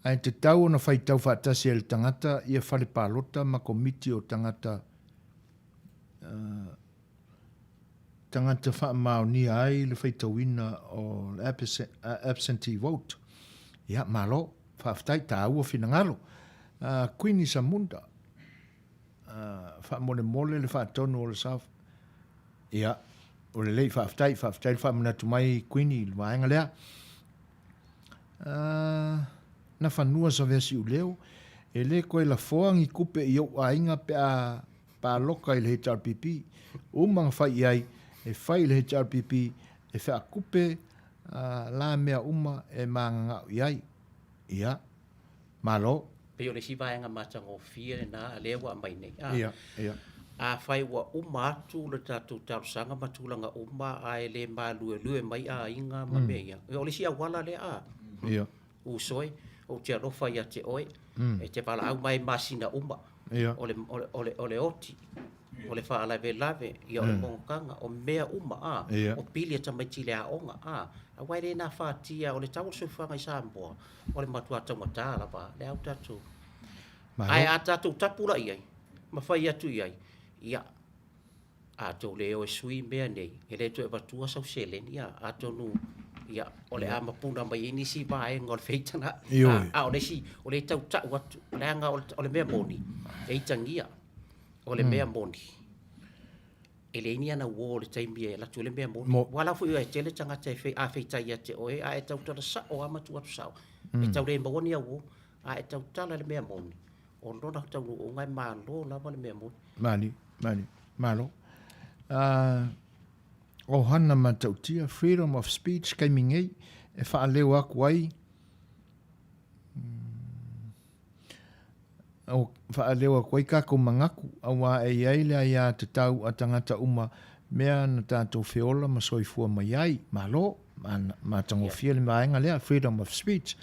ai te tau na whai tau whaatasi e le tangata, ia whare pālota ma komiti o tangata tangata wha maonia ai le whai tauina o absentee vote. Ia, malo, whaaftai tā ua whina ngalo. Queenie Samunda, wha mole le wha tonu o le South. Ia, o le lei whaaftai le wha manatu mai Queenie, le waenga lea. Na whanua sa vesi u leo, e le koe la foangi kupe i au ainga pe a pāloka i le HRPP. Umanga whai ai, e whai le HRPP, e wha kupe la mea uma e maanga ngau iai. Ia, malo. Pe o le si vaenga matango fia na lewa mai nei. Ia, ia. A whai wa uma atu le tātou tarusanga matulanga uma a e le lue mai a inga mamea. O le si a wala le a. Ia. Usoi, o te arofa ia te oe, e te pala au mai masina uma. Ia. O le oti. O le wha lave, ia o le mongokanga, o mea uma a. Ia. O pili ata mai tile a onga a. A waire na whātia, o le tau sofanga i Samoa. O le matua tangata la pa, le au tatu. Ai a tatu tapula iai, ma whai atu iai. Ia, a tau leo e sui mea nei, e le tu e batua sau seleni, ia, a tonu, ia, o le ama puna mai ini si vae ngol feitana. A o le si, o le tau tau atu, le anga o le mea moni, e itangia, o le mea moni. E le ini ana uo le taimi e la tu le mea moni. Wala fu e tele tangata e a feitai te oe, a e tau tala sa o ama tu atu sao. E tau le moni a uo, a e tau tala le mea moni. O lona tau o ngai malo lava le mea moni. Malo. O hana matautia, freedom of speech, kaimingei, e wha leo aku ai. O wha leo aku ai kako mangaku, a wā e iaile ai a te tau a tangata uma, mea na tātou whiola ma soifua mai ai, malo, ma tango fia le maenga lea, freedom of speech.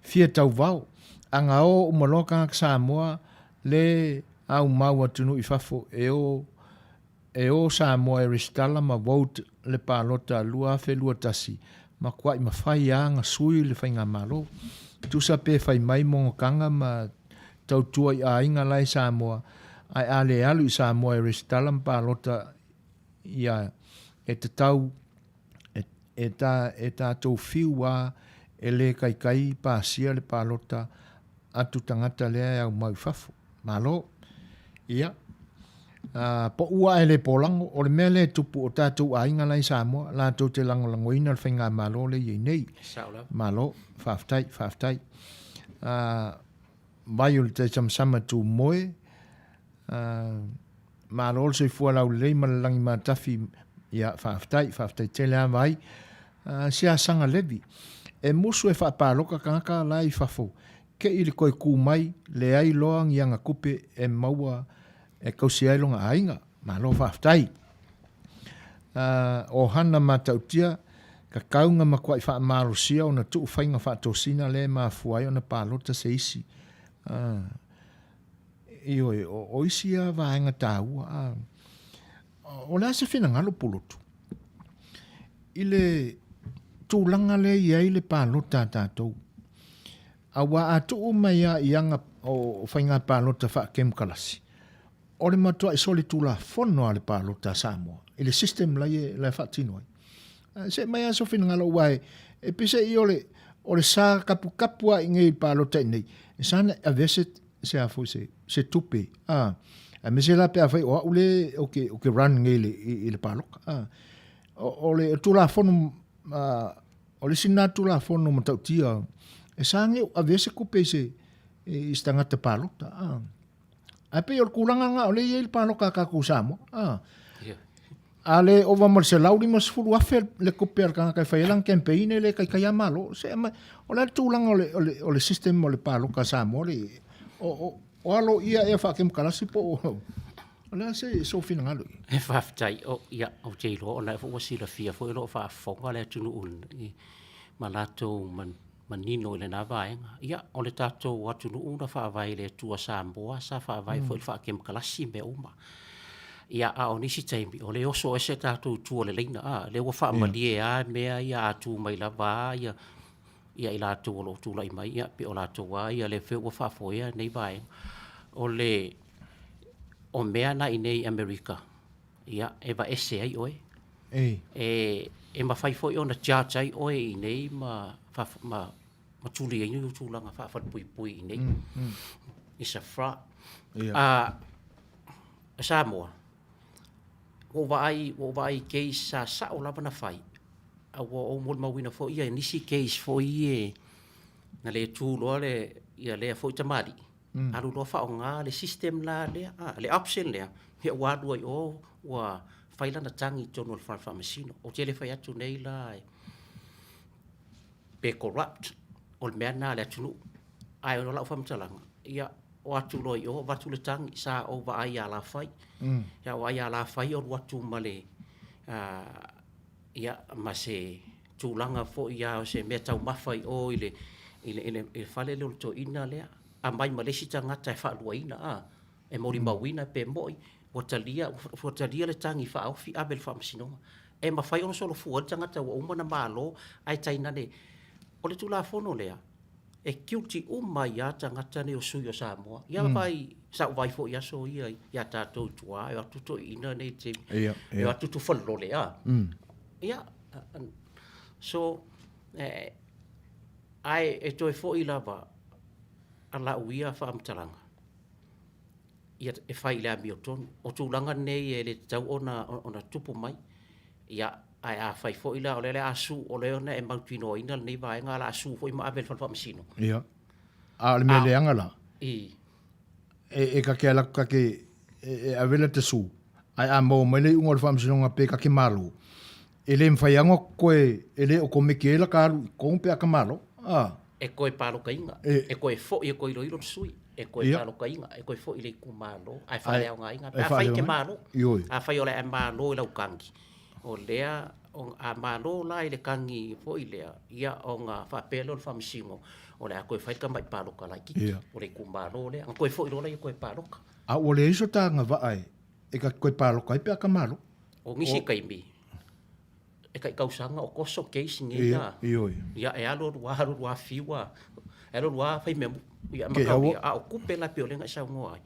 Fia tau vau, anga o umaloka Samoa, le au mau atunu i fafo e o Samoa e restala ma vote le palota lua fe lua tasi ma kwai ma fai anga sui le whainga malo tu sa pe fai mai mongo kanga ma tautua i a inga lai Samoa ai ale alu i Samoa e restala ma palota ia e te tau e ta tau fiua e le kai pasia le palota atu tangata lea au mau fafo malo ia po ua e le polango o le mea le tupu o tātou a inga lai Samoa la tau te langolangoina le whainga malo le iei nei malo whaftai vai o le te samsama tu moe malo le soifua lau lei ma le langi matafi ia whaftai te lea vai sia sanga levi e musu e whapaloka kanga lai fafo ke ili koe kū mai, le ai loang i anga kupe e maua e kausi ailonga ainga, ma lo whaftai. O hana matautia, ka kaunga makwai wha marusia o na tuu whainga wha tosina le ma fuai o na pālota se isi. Ioi, o isi a vaenga tāua. O le ase whina ngalo Pulotu. I le tūlanga le iai le pālota tātou. Awa atu mai a ianga o whainga pālota wha kemkalasi. O le matua i soli tūla whono a le pālota Samoa. I le system lai e lai whatinoi. Se mai aso whina ngalo wai. E pise i ole sā kapua i ngei pālota i nei. E sāne a veset se a fui se tupe. A me se la pe a whai o ule o ke run ngei le pāloka. O le tūla whono o le sina tūla whono matautia e sange a vese kupe se i stangata palota a pe o kulanga nga ole i paloka ka ku Samoa ale ova mal se lauri mas fulu afer le kupe ka ka failang campaign le kai Malo se o le tulanga o le system o le paloka Samoa le o alo ia e fa kem kala si po ole se so fina ngalo e faftai o ia o teilo ona fo wasila fia fo lo fa fonga le tunu un malato manino le na vaenga ia o le tatou atu no una fa vai le tua Samoa sa fa vai foi fa kem kalasi me uma ia a o nisi taimi o le oso e se tatou tua le leina le wa fa malie a mea ia atu mai la va ia ia i lātou o lo tūlai mai ia pe o lātou a ia le wheu wa whafoia nei vai o le o mea na i nei Amerika ia e va ese ai oe e mawhai foi o na charge ai oe i nei ma tūli e nyu tūlanga whawhat pui pui i nei i sa fra Samoa o vai kei sa o lava na whai a o mol mawina fo ia nisi case fo ie na le tūloa le ia lea fo i tamari alu loa wha o ngā le system la lea le option lea hea wādua i o wa whaila na tangi tono le whamasino o te le whai atu nei la pe corrupt o le mea nā le atunu ai o lau whamatalanga ia o atu loi o watu le tangi sa o wa ai a la whai ia o ai a la whai o watu ma le ia ma se tūlanga fo ia o se mea tau mawhai o i le whale leo to ina lea a mai ma lesi tangata e whaalua ina e mori mawina pe moi watalia le tangi wha au fi abel wha masinonga e ma whai ono solo fua tangata wa umana Malo ai tainane o le tūla fono lea e kiuti umai a tangata ne o sui o Samoa ia vai sa vai fo ia so ia tātou tua e atu to ina nei te e atu tu whallo lea ia so ai e toi fo i lava a la uia wha amtalanga ia e whai lea mi o tonu o tūlanga nei e le tau ona tupu mai ia ai a whai fo i la o le asu o le ona e mautino ina nei vaenga la asu fo i ma avel whalwa masino ia a le mele angala e ka ke ala ka ke e avela te su ai a mo mele unga le whamsino nga pe ka ke Malo e le mwhaianga koe e le o ko meke e la ka alu ko umpe a ka Malo e koe palo ka inga e koe fo i e koe ilo sui e koe palo ka inga e koe fo i le ku Malo ai whare au ngā inga a whai ke Malo a whai o le e Malo i lau kangi o lea a Malo la i le kangi fo i lea ia o ngā whapelo le whamisingo o le a koe whai ka mai palo ka laiki o le ku Malo lea a koe fo i lola i koe palo ka a o le iso tā ngā vaai e ka koe palo ka i pe a ka Malo o ngisi kaimi e kai kausanga o koso case ngi ia e alo rua fiwa e alo rua fai me ia makau a o kupe la pio lenga sa ngoai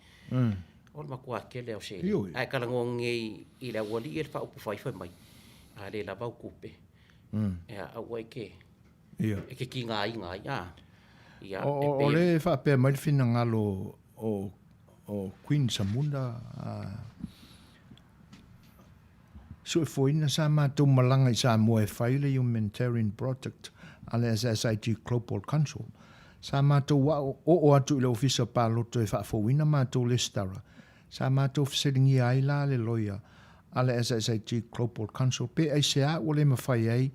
o ma kwa kele o se ai kala ngongi i la wali e fa upu fai mai a le la va kupe e a wai ke e ke ki ngai ia o le fa pe mai fina ngalo o Queen Samunda so foi na sa mātou malanga i sa moe whaile humanitarian project ale SSIG Global Council. Sa mātou wa o atu i le ofisa Pulotu e whaafowina mātou le stara. Sa mātou whaselingi ai la le loia ale SSIG Global Council. Pe ai se a o le mawhai ai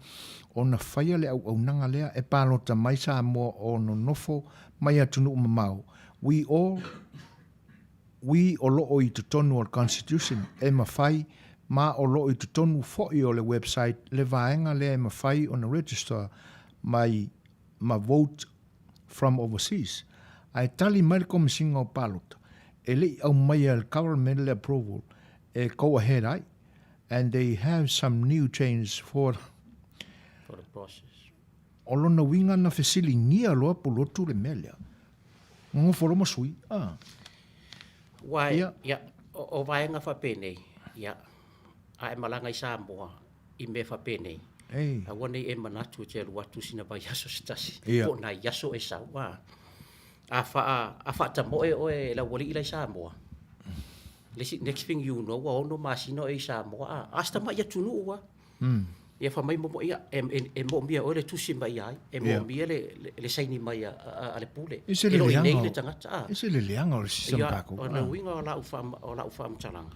o na whaia le au nanga lea e Pulotu mai sa moa o no nofo mai atunu umamau. We o loo i tutonu al Constitution e mawhai ma o lo i tonu fo'i o le website le vaenga le ma fai on a register mai ma vote from overseas ai tali mai ko msinga o Pulotu e le au mai al governmental approval e go ahead ai and they have some new changes for the process o lona winga na fesili ngia loa Pulotu le melia ngo foro mo sui wai ya o vaenga fa pene ya ai malanga i Samoa i me fa pene a wone e manatu te watu sina ba yaso stasi ko na yaso e sawa a fa ta mo e la woli i Samoa next thing you know wa ono masino e Samoa asta ma ya tunu wa ia fa mai mo ia e mo mia o le tusi mai ai e mo mia le saini mai a le pule e lo nei le tangata e se le leanga o sistema kako o na winga o la ufa mtalanga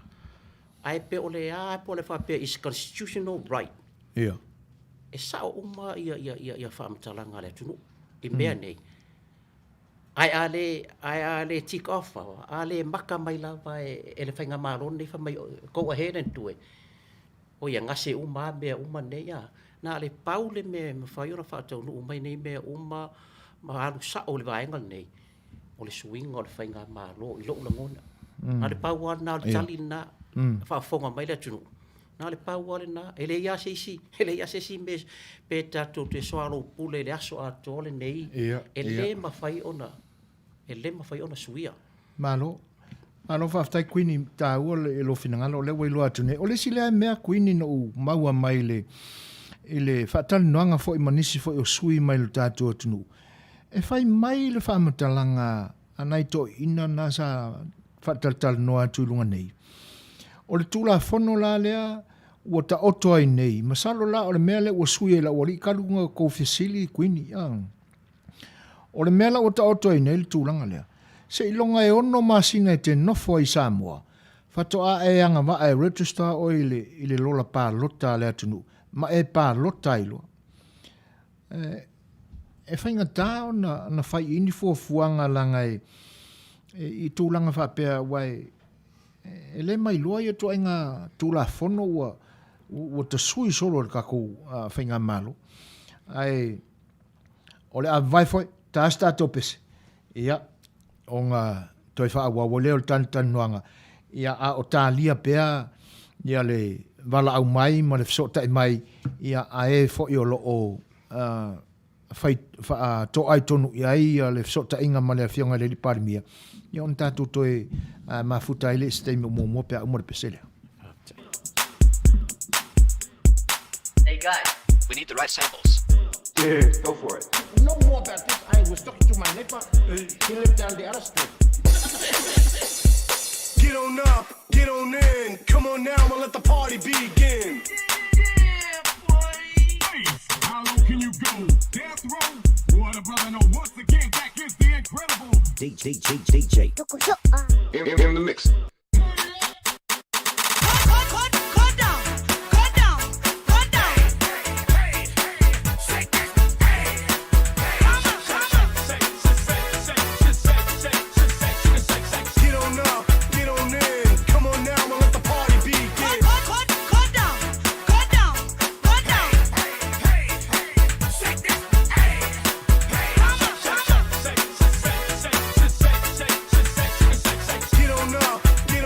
ai pe ole a po le fa pe is constitutional right e sa uma ia fa mtalanga le tunu e mea nei ai ale tick off ale maka mai lava e le fainga maron nei fa mai go ahead and do it o ia ngase uma mea uma nei ya na le paule me fai ora fa tau no mai nei mea uma ma alu sa o le vaenga nei o le swing o le fainga malo i lo la ngona ale pau na le tali na fa fonga mai le tunu na le pau ale na ele ia se si mes pe tatou te soalo pule le aso a tole nei ele mafai ona suia Malo whaftai kuini tā ua e lo finangalo le wailu atu ne. O le si lea mea kuini no maua mai le whatalanoaga fo i manisi fo i o sui mai le tātua tunu. E whai mai le whamatalanga anai to ina na sa whatalanoa atu lunga nei. O le tūla whono la lea ua ta oto ai nei. Masalo la o le mea le ua sui e la ua li kalunga kou fisili kuini. O le mea la ua ta oto ai nei le tūlanga lea. Se ilonga e ono masina e te nofo i Samoa. Fatoa e anga wa e register o ile lola pā lota le atunu. Ma e pā lota ilo. E whainga tāo na whai ini fuanga langa i tūlanga whapea wai. E le mai loa i ato inga tūla whono ua ta sui solo le kakou whainga malo. O le a vaifoi, ta asta topese. Ia. O ngā toi wha awa leo tanoanga. Ia a o tā lia pēa, ia le wala au mai, ma le fsota i mai, ia a e fo i o lo o to ai tonu i ai, ia le fsota inga ma le Afioga le Palemia. Ia on tātou toi mafuta i le steimi o mō pēa umore peselea. Hey guys, we need the right samples. Yeah, go for it. No more about this. I was talking to my neighbor. He lived down the other street. Get on up, get on in. Come on now and let the party begin. Yeah, boy. How low can you go? Death row? What a brother, no. Once again, back is the incredible DJ. In the mix. Get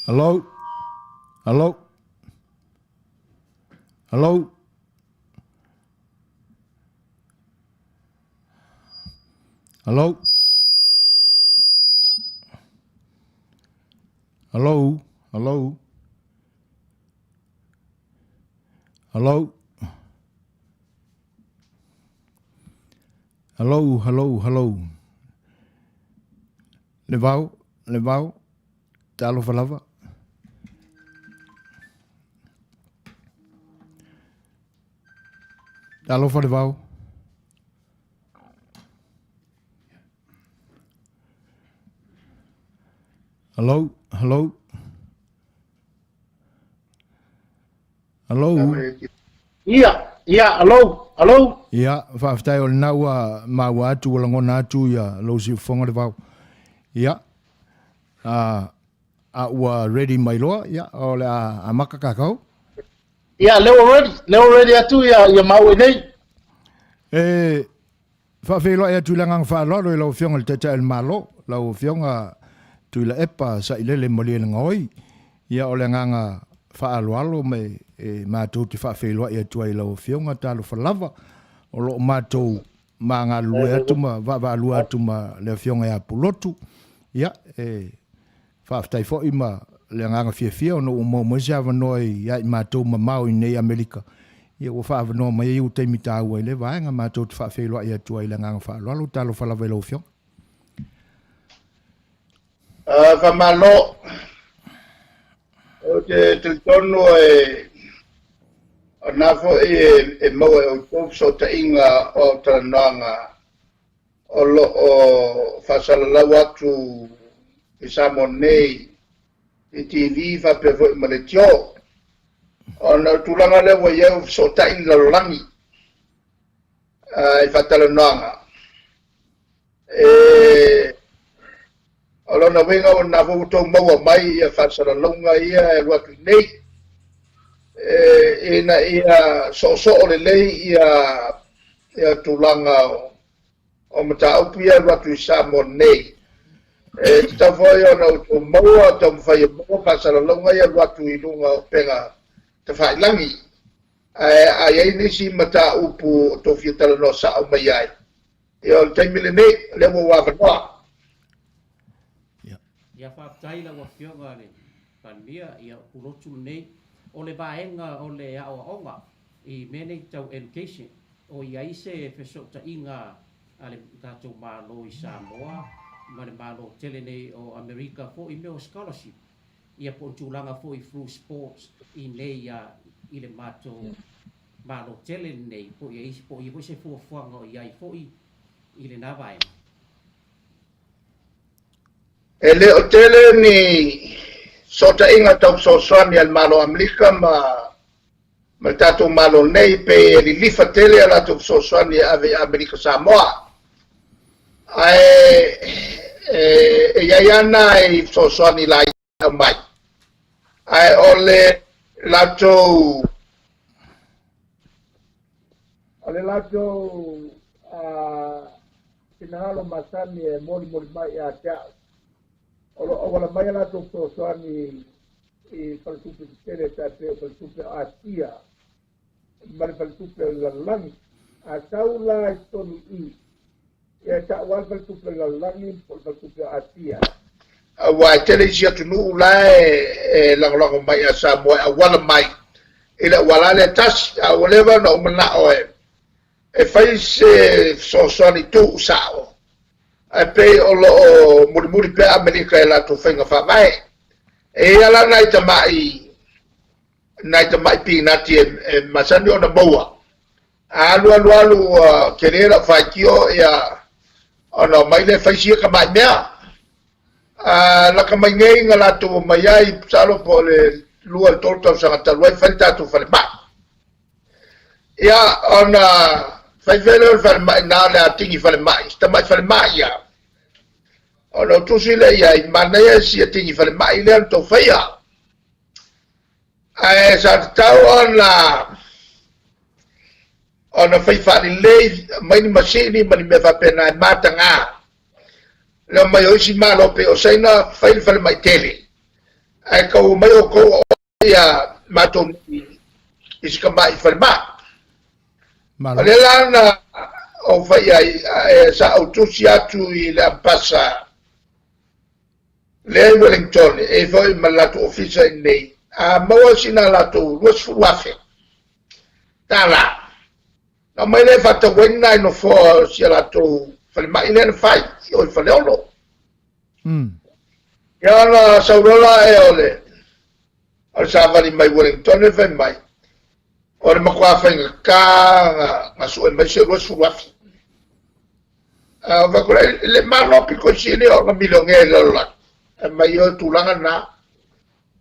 Hello? Hello? Hello? Hello? Hello? Hello? Hello? Hello, hello, hello. Levau, talo falava. Talo falava. Hello, hello. Hello. Hello. Ia, whaaftai o le naua maua atu o langona atu ia lo si fonga le vau. Ia. A ua ready mai loa, ia, o le a maka kakau. Ia, leo ready atu ia mau nei. Whaafelo e atu langang whaalolo i lau fionga le teta el Malo, lau fionga Tuilaepa sa ilele Malielegaoi. Ia o le nganga whaaloalo me mātou te whaafelo e atu ai lau fionga talo whalava. O lo mātou mā ngā lue atu ma, wa lue atu ma le fionga e a Pulotu. Ia, whaaftai fo ima le nganga fia o no umo mwese awanoi ia i mātou ma mau i nei Amerika. Ia o whaawanoa mai iu teimi tāua i le vaenga mātou te whaafelo e atu ai le nganga whaaloalo talo whalava i lau fionga. Famalo. O te tono nafo e mau o tōp so ta inga o Talanoaga o lo o whasalalau atu i Samoa nei i TV whapevo i Maletio o na tulanga lewa iau so ta inga langi i Fetalaiga o lona wenga o nafo utau maua mai i a whasalalunga ia e watu nei ina ia so le lei ia tulanga o mata upia watu Samoa nei ta foi ona o moa to fai mo pasala longa ia watu i lunga o penga te fai langi ai ni si mata upu to fietala no sa o mai ai ia te mile nei le mo wa fa ia fa tai la wa fionga le Manuia ia Pulotu nei o le vaenga o le aoaonga i mene tau education o ia ise fesota inga ale tatou Malo i Samoa ma le Malo tele nei o Amerika fo i meo scholarship ia po tūlanga fo i through sports i nei i le matou Malo tele nei po ia ise po i se fo fuanga o ia i fo i le navaenga ele o tele ni sota inga tau Suasua al Malo Amerika ma tatou Malo nei pe li lifa tele ala tau Suasua ave Amerika Samoa e iaiana e Suasua la mai ai ole latou kinalo masani e moli mai a tea o la mai latou Suasua i faltupe tele tate faltupe asia mari faltupe lalani a taula i tonu i ia ta wal faltupe lalani por faltupe asia wa tele sia tunu la lango mai a Samoa a wala mai ila wala le tas a whatever no mana o e fai se Suasua ni tu sao e pe o lo muri pe Amerika e la tu whenga whawai e ala nai tamai pi nati e masani o na moua alu kerera whaikio ia ona mai le whaisia ka mai mea la ka mai ngei nga la tu mai ai salo po le lua tolta sanga talwai whari tatu whare mai Ia, ona, whaivele whare mai nā lea tingi whare mai, sta mai whare mai ia. Ona tusi le ia, I manea si a tingi whare mai lea tau whaia. Ai, sa tau ona whaifari lei, maini masini, mani me whapena e mata ngā. Leo mai oisi malo pe o saina, whaile mai tele. Ai, kau mai o kou o ia mato isika mai whare mai. Malo. Le lana o whaia sa au tusi atu I le ampasa le Wellington e foi malato ofisa nei a maua sina lato luas fuafe tala no mai le fata wenna no fo si lato fale mai ne fai o fale ono ya la saurola e ole al savali mai Wellington e fai mai ora makwa fai ka ngasu e mai se luas fuafe va con le malo pico sini o nga milonge la mai o tulanga na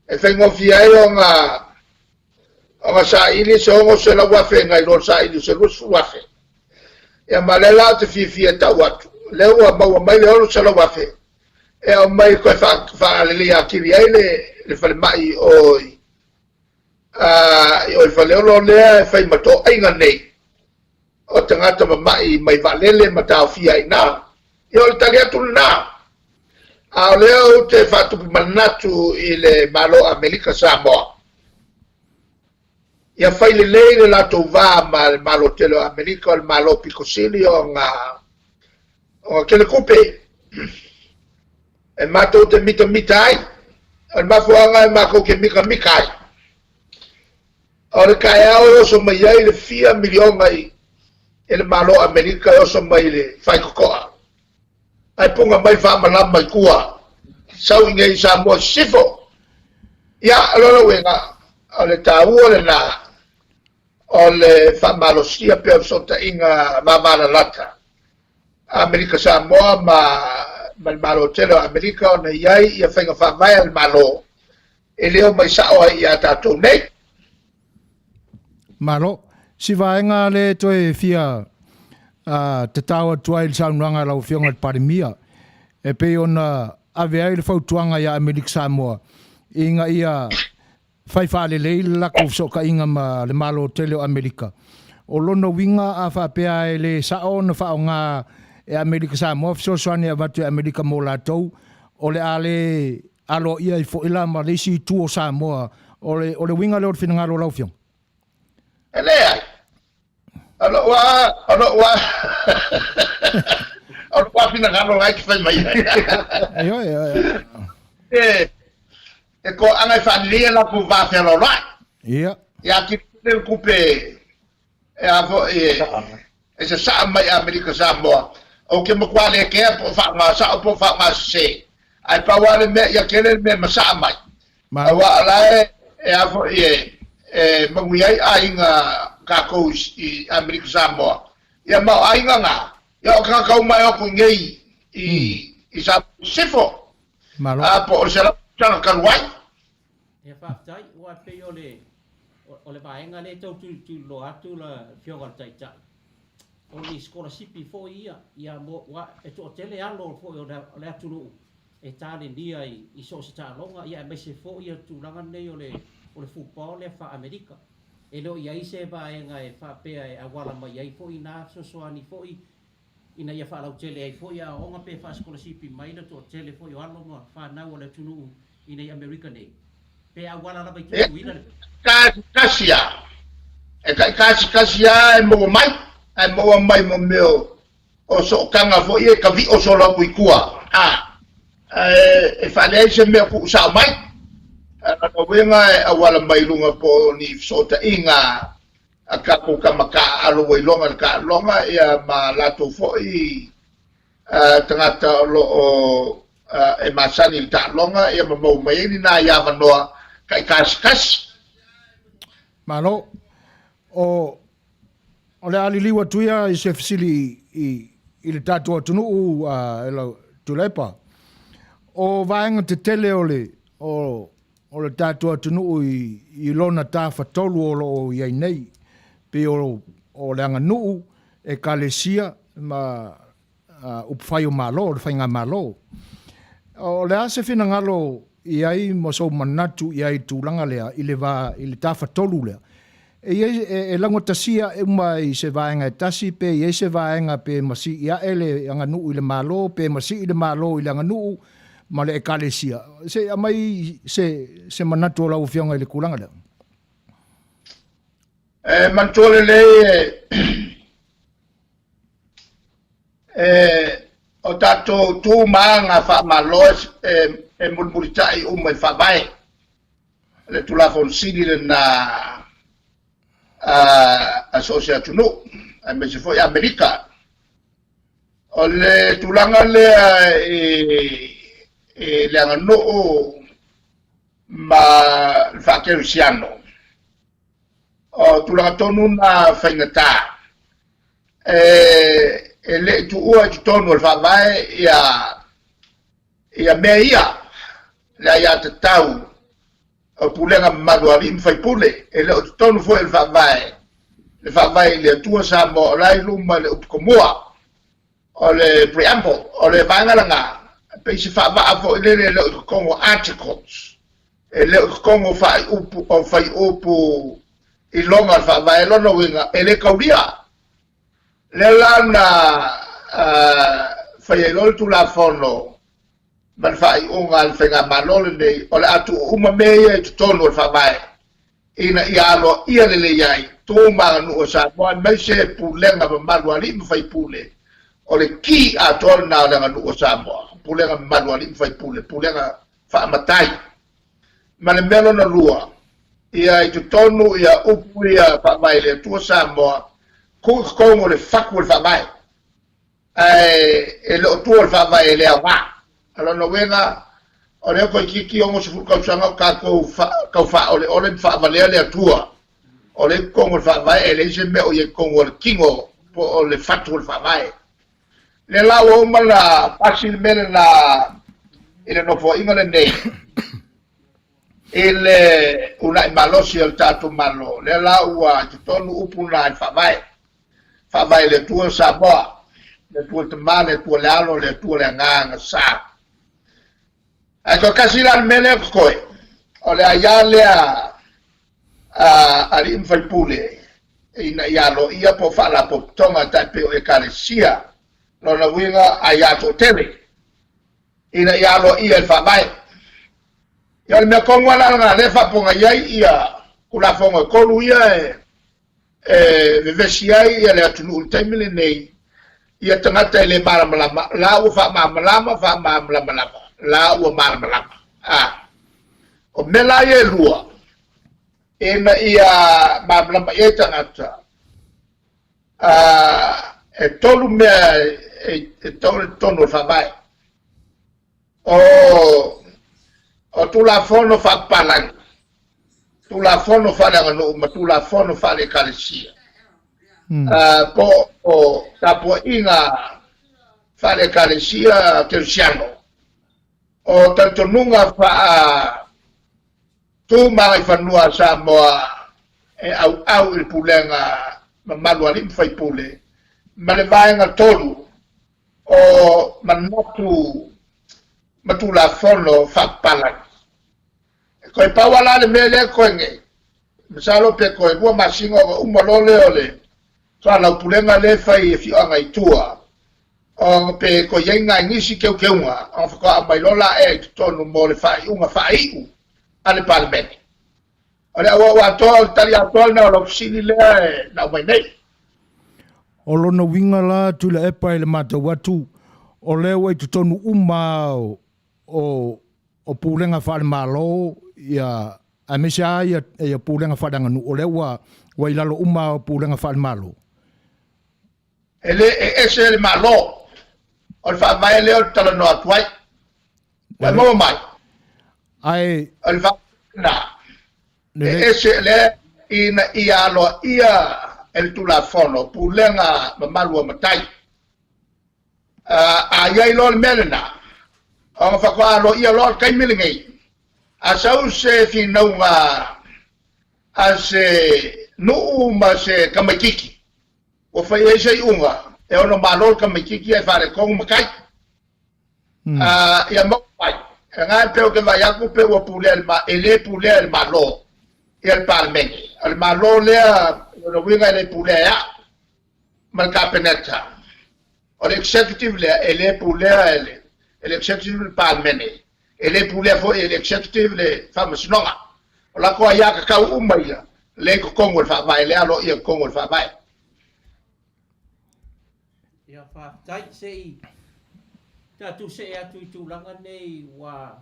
e fengo fia o nga sa ili so ngo se la wa fenga I lo sa ili se lo suafe e malela te fia ta watu le wa mai le o se la wa fe e o mai ko fa le ya kiri le fa mai o o fa le lo le fa mato ai nga nei o tangata mai valele matau fia ina yo talia tulna a leo te fatu manatu ile malo Amerika Samoa ya faile le la tova malo telo Amerika o malo picosili o kele kupe e mato te mitai al mafuanga e mako ke mikai o le kaya o so mai le 4 milioni ele malo Amerika o so mai le fai kokoa ai punga mai fa malama mai kua sau inge Samoa sifo ya lolo wenga ole tau ole na ole fa malo sia pe sota inga mama lata Amerika Samoa ma malo telo Amerika ona yai ia fenga fa vai al malo ele o mai sao ia tatu nei Malo, si vaenga le toe fia te tawa tua il saunuanga lau Feagai Le Palemia e pe ona ave ai le fautuanga ia Amerika Samoa inga ia fai fale le lako soka inga ma le malo tele o Amerika o lono winga a fa pea e le sao na fa nga e Amerika Samoa so soani avatu Amerika mo latou o le ale alo ia I fo ila ma le si tu o Samoa o le winga le o finanga lo lau Feagai elea alo wa pina ngalo ai ki fai mai ayo e ko anga familia la ku va fer lo la ia ya ki le coupe e avo e se sa mai Amerika Samoa o ke mo kwale ke fa ma sa po fa ma se ai pa wale me ya ke le me ma sa mai ma wa la e avo e Manuia ainga kako I Amerika Samoa ia mau ainga nga ia o kakau mai o ngei I sa sifo Malo po o se la tanga karuai e fa tai wa pe o le vaenga le tau tu lo atu la Feagai tai tai o ni scholarship fo ia mo wa e to tele alo fo o le atu lu e tale dia I so se ta longa ia me se fo ia tu langa nei o le football le fa Amerika e lo ia se vaenga e fa pe e awala mai ai fo ina so ani fo ina ia fa lau tele ai fo ia onga pe fa scholarship mai na to tele fo yo alo mo fa na o le tunu ina ia Amerika nei pe awala la bai tu ina kasia e kasia e mo mai mo meu o so kanga fo ia ka vi o so la kuikua e fa le se me ku sa mai no wenga awala mai lunga po ni sota inga akapu kamaka alo wai longa ka longa ia ma lato fo I tangata lo e masani ta longa ia ma mau mai ni na ia manoa kai kas Malo o le aliliwa tuia I se fasili I le tatu atunu ela Tuilaepa o vaenga te tele o le tatu atunu I lona ta fatolu o lo iai nei pe o le anga nuu e kalesia ma upwhai o malo, le whainga malo. O le ase whina ngalo i ai mo so manatu i ai tūlanga lea, i le tāwha tolu lea. E lango tasia e mai se vaenga e tasi pe i se vaenga pe masi ia ele anga nuu i le malo, pe masi i le malo i le anga nuu, ma le e kalesia. Se amai se manatu o lau whionga i le kulanga lea. Mantole le o tato tu maanga fa maloes e mulmuritai umai fa vai le tula fonsili le na association no e me se foi America o le tulanga le le angano ma fa kerusiano o tulanga tonu na fainata le tu ua tu tonu fa vai ia meia la ia te tau o pulenga manuali fai pule e le tu tonu foi fa vai le tua Samoa lai luma le upkomoa o le preamble o le vangalanga pe se fa va fo le kongo articles e le kongo fai upu i longa fa vai lo no winga e le kauria le lana fai lo tu la fono man fai unga al fenga malole nei o le atu uma meia tu tonu fa vai ina ialo ia le iai tu ma no sa mo me se pulenga ba maluali fai pule o le ki a tona le no sa mo pulenga maluali fai pulenga fa matai ma le melo na lua ia tu tonu ia upu ia fa vai le tu sa mo ko le fakul fa vai e lo tu fa vai le wa alo no venga o le ko ki o mo se ka sanga ka fa o le fa vale le tua o le ko fa vai le se me o ye ko o kingo o le fakul fa vai le la o mala pasil mele na ile no fo ingale nei ele una malosi al tato malo le la ua tonu upuna fa vai le tua Samoa, le tua temane, le tua lealo, le tua leanganga sa. Ecco casi la mele coi, o le aiale a rinfai pule, ina ialo ia po fa la po tonga tai pe o ekaresia, no na winga aiato tele, ina ialo ia fa vai. Ia me kongo la nga le fa ponga iai ia, kula fonga kolu ia vevesiai ia le atunu taimile nei ia tangata le malamalama la u fa malamalama la u malamalama o mela ia lua ina ia malamalama ia tangata e tolu mea e tonu fa vai o tu la fono fa palang tu la fono fa la no ma tu la fono fa le kalesia po o tapo inga fa le kalesia terciano o tanto nunga fa tu mai fa nua Samoa e au il pulenga ma malu alim fai pule ma le vaenga tolu o matu la fono fa palang ko pa wala le mele ko nge misalo pe ko bua masingo o molole ole so la pulenga le fai fi anga itua o pe ko yenga ngisi ke unga o ko mai lola e tonu mo le fai unga fai u ale parlement ole wa to tali atol na lo sini le na mai nei o lona winga la Tuilaepa le mata watu o lewa i tonu uma o pulenga fa le malo ia a mesa ia pulenga fa danga nu o lewa wa ilalo uma pulenga fa le malo ele ese el malo o fa vai le o Talanoa tuai wa mo mai ai el va na ese le ina ia lo ia el tulafono pulenga malu matai ai lo melena o fa kwa lo ia lo kai milingai a sau se finaunga a se no ma se kamakiki o fai e sei unga e ono malo kamakiki e fare kong makai ia mo pai nga peo ke vai aku pe o pule ma ele pule malo il palmeni al malo le no winga le pule ya mal kapeneta o executive le ele pule ele executive le palmeni ele pule fo ele executive le famasnonga la ko ya ka umaya le ko kongol fa vai le alo ia kongol fa vai ia fa tai sei ta tu se atu tulanga nei wa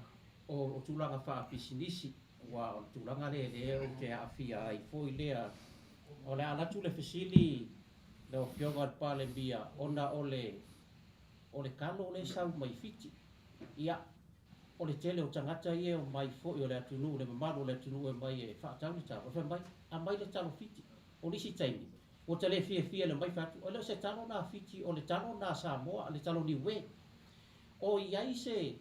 o tulanga fa pisinisi wa o tulanga le o te afia ai foi le o le ala tu le fesili le o Feagai Palemia ona ole kalo le sau mai fiti ia o le tele o tangata ia o mai foi o le atunu le mamalo le atunu e mai e fa tau ta o fa mai a mai le talo fiti o lisi taimi o tele fia le mai fatu o le se talo na fiti o le talo na Samoa le talo ni we o iai se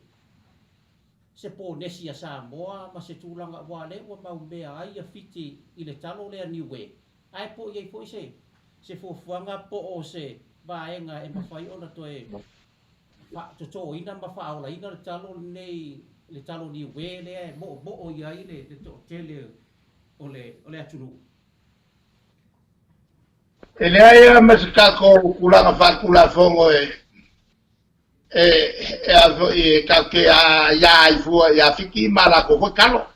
po nesi a Samoa ma se tulanga wa le o mau mea ai a fiti i le talo le ni we ai po iai po se fofuanga po o se vaenga e mawhai ona toe to ina ma fa ola ina le talo ni we le mo o iai le to tele ole atunu ele ai ma se ka ko kula fa kula fongo e ka ke ya i fu ya fiki mala ko fo kalo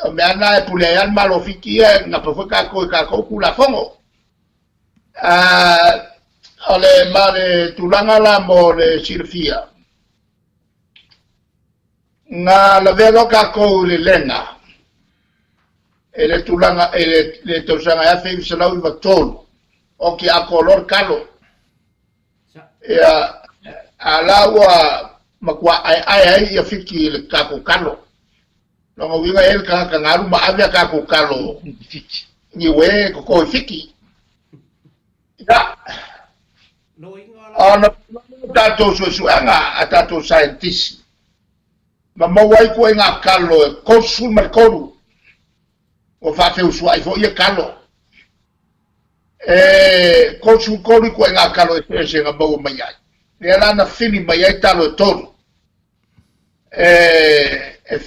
o me ana e pule al malo fiki na fo ka ko kula fongo ole mare tulanga la mo le silfia na la velo ka ko le lena ele tulanga le tosanga ya fe se la u vatolo o ki a color kalo ya alawa makwa ai ya fiki le ka ko kalo no winga el ka ngaru ma avia ka ko kalo ni we ko fiki ya ana tato Susuga atato scientist ma wai ko nga kalo ko sul mercodu o fa fe usua fo ia kalo ko sul ko nga kalo e se nga bo mai ai era na fini mai ai talo todo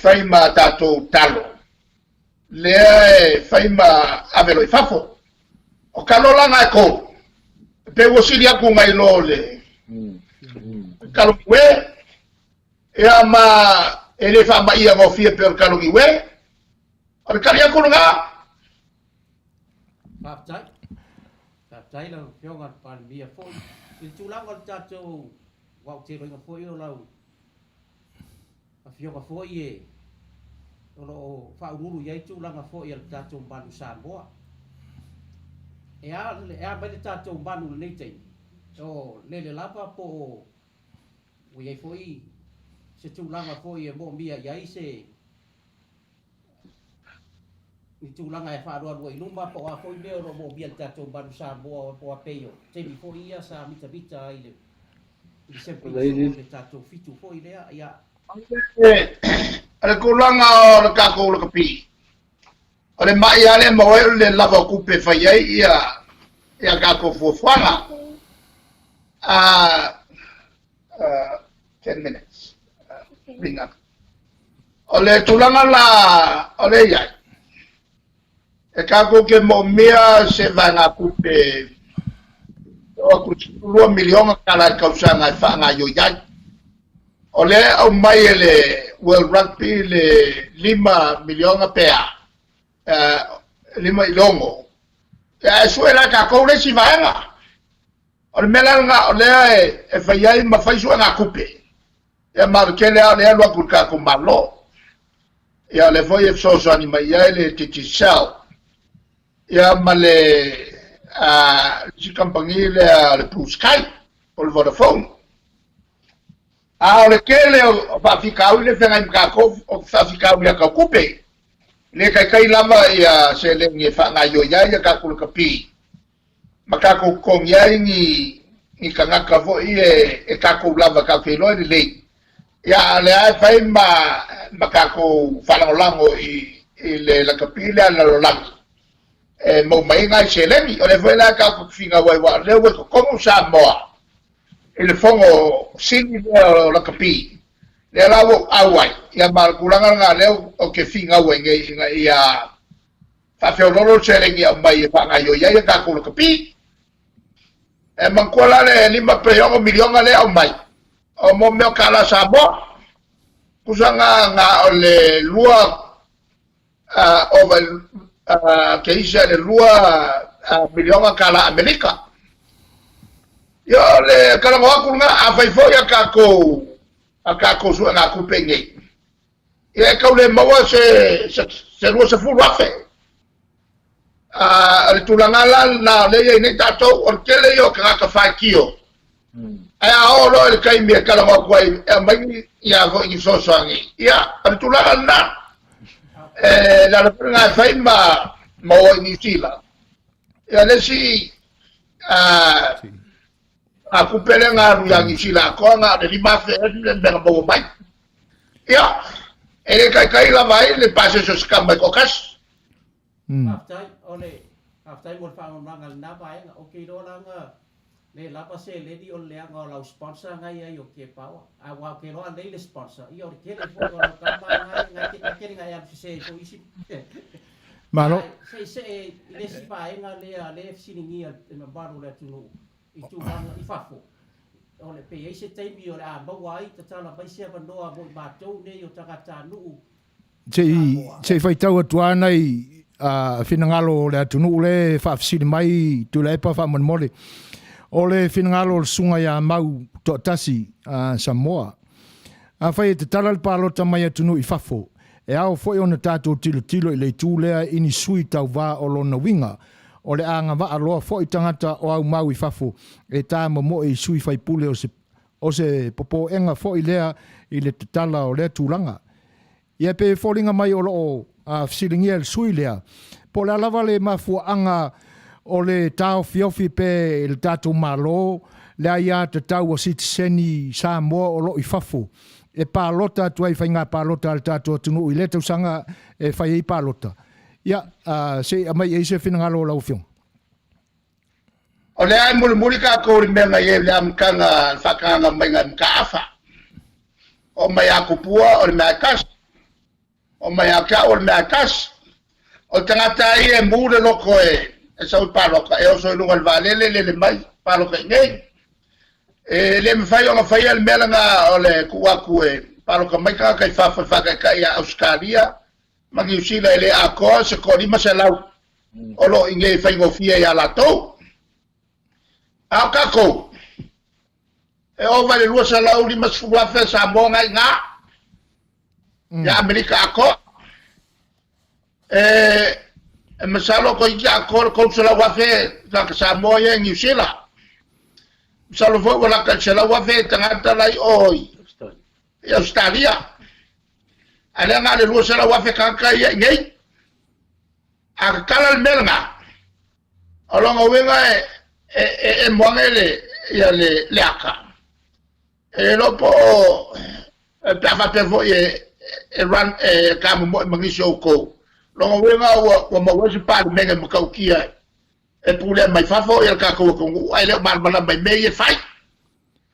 fai ma tato talo le fai ma avelo i fafo o kalo la nga ko pe wo silia ku ngai lole kalo we e ama ele fa ma ia go fie per kalo ki we o kalia ku nga tai la Feagai Palemia foi il tulanga tato wa te ringa foi o lau Afioga foi e o fa uru ia tulanga foi el tato balu Samoa e a vai tato balu nei tei o le lava po o ia foi se tulanga foi e mo mia ia se i tulanga e fa ro i luma po a foi me mo mia tato balu Samoa po a peio te mi foi ia sa mita ile i sempre le tato fitu foi le ia ale kulanga o ka ko lo kapi ale mai ale mo le lava ku pe fa ia ka ko fo fala 10 minutes bring up ole tulanga la ole ya e ka ko ke mo mia se va na ku pe o ku 2 milion kala ka usanga fa nga yo ya ole o mai ele World Rugby le 5 milion pea 5 ilongo suela ka ko le si vaenga ole melanga ole e fai ma fai suanga kupe e markele ale lo ku ka ko malo ya le foi so ani mai ele titi sel ya male si compagnie le plus sky por Vodafone ole kele o fa fikau le fenga ka ko o fa fikau le ka kupe le kai lava ia se le nge fa nga yo ya ka ku ka pi maka ko kong ya ni ka nga ka vo e ka ku lava ka fe le ya le ai fa maka ko fa lango le la kapila na lo lang mo mai ngai seleni o le vela ka finga wa le ko como Samoa ele fongo singi la kapi le lawo awai ya mal kulanga nga le o ke finga wa ngai ya fa feololo seleni o mai fa ngai yo ya ka ko kapi mangkola le 5 milion le o mai o mo me kala Samoa kusanga nga le lua over que isa le lua milion kala Amerika yo le kala mo aku nga afai fo ya kako su nga ku pengi e ka le mawa se lua se fu afe le tulanga la le ni tato o tele yo ka fa kio ai a olo le kai me kala mo ko e mai ya vo ni so so ngi ya le tulanga na la prenga fai ma mo ni sila ya le si aku pele nga yang sila ko nga de ma fe de ben bo mai ya ele kai la vai le passe so scamba ko kas aftai mo fa ngal na vai okay do lang le la passe le di on le nga la sponsor nga ya yo ke pa wa ke lo ande le sponsor yo ke le fo ko ka ma nga ke nga ya se ko isi Malo se le si pa nga le siningi ma baru le tu i tu i fafo o le pe se te mi o la ba wai ta tala ba se ba no mo ba to ne yo ta ta nu se fai tau atua nei finangalo le atunu le fafsini mai Tuilaepa fa mon mole o le finangalo le sunga ya mau to tasi Samoa a fai te tala le palota mai atunu i fafo e au foi ona tatou tilo i le tūlea ini sui tau wā o lona winga o le anga wa aloa foi tangata o au mau i fafo e tā mo i sui fai pule o se popo enga foi lea i le tala o le tūlanga ia pe folinga mai o loo fsilingia le sui lea po le alawa le mafuanga o le tau fiofi pe le tatou Malo le aia te tau o sitiseni Samoa o lo i fafo e palota tuai fai ngā palota al tatou tunu i le tausanga e fai i palota ia se mai e se finangalo lau fiong o le ai muli ka ko ri menga ye le am kanga fakanga mai ngam kafa o mai akupua o mai kas o mai aka o mai kas o tangata i e mure loko e sa pa loko e o so lungal valele le mai pa loko nei le me fai ona fai al melanga o le kuaku e pa loko mai ka kai fa kai a Australia magi usila ele ako se ko ni masalau o lo inge fai go fia ya la to a kako e o vale lua salau ni mas fuwa fe sa bonga nga ya Amerika ako masalo ko ya ko sala wa fe ka Samoa ya New Zealand salo fo wala ka sala wa fe tangata lai oi ya Australia ala nga le lua sala wa fe ka ya ngai a kala melnga alonga wenga e mwangele ya le aka e lopo pa pa vo e ran ka mo mangisho ko lo wenga wa mo wasi pa mega mkaukia e pule mai fafo e ka ko ai le mar bala mai me e fai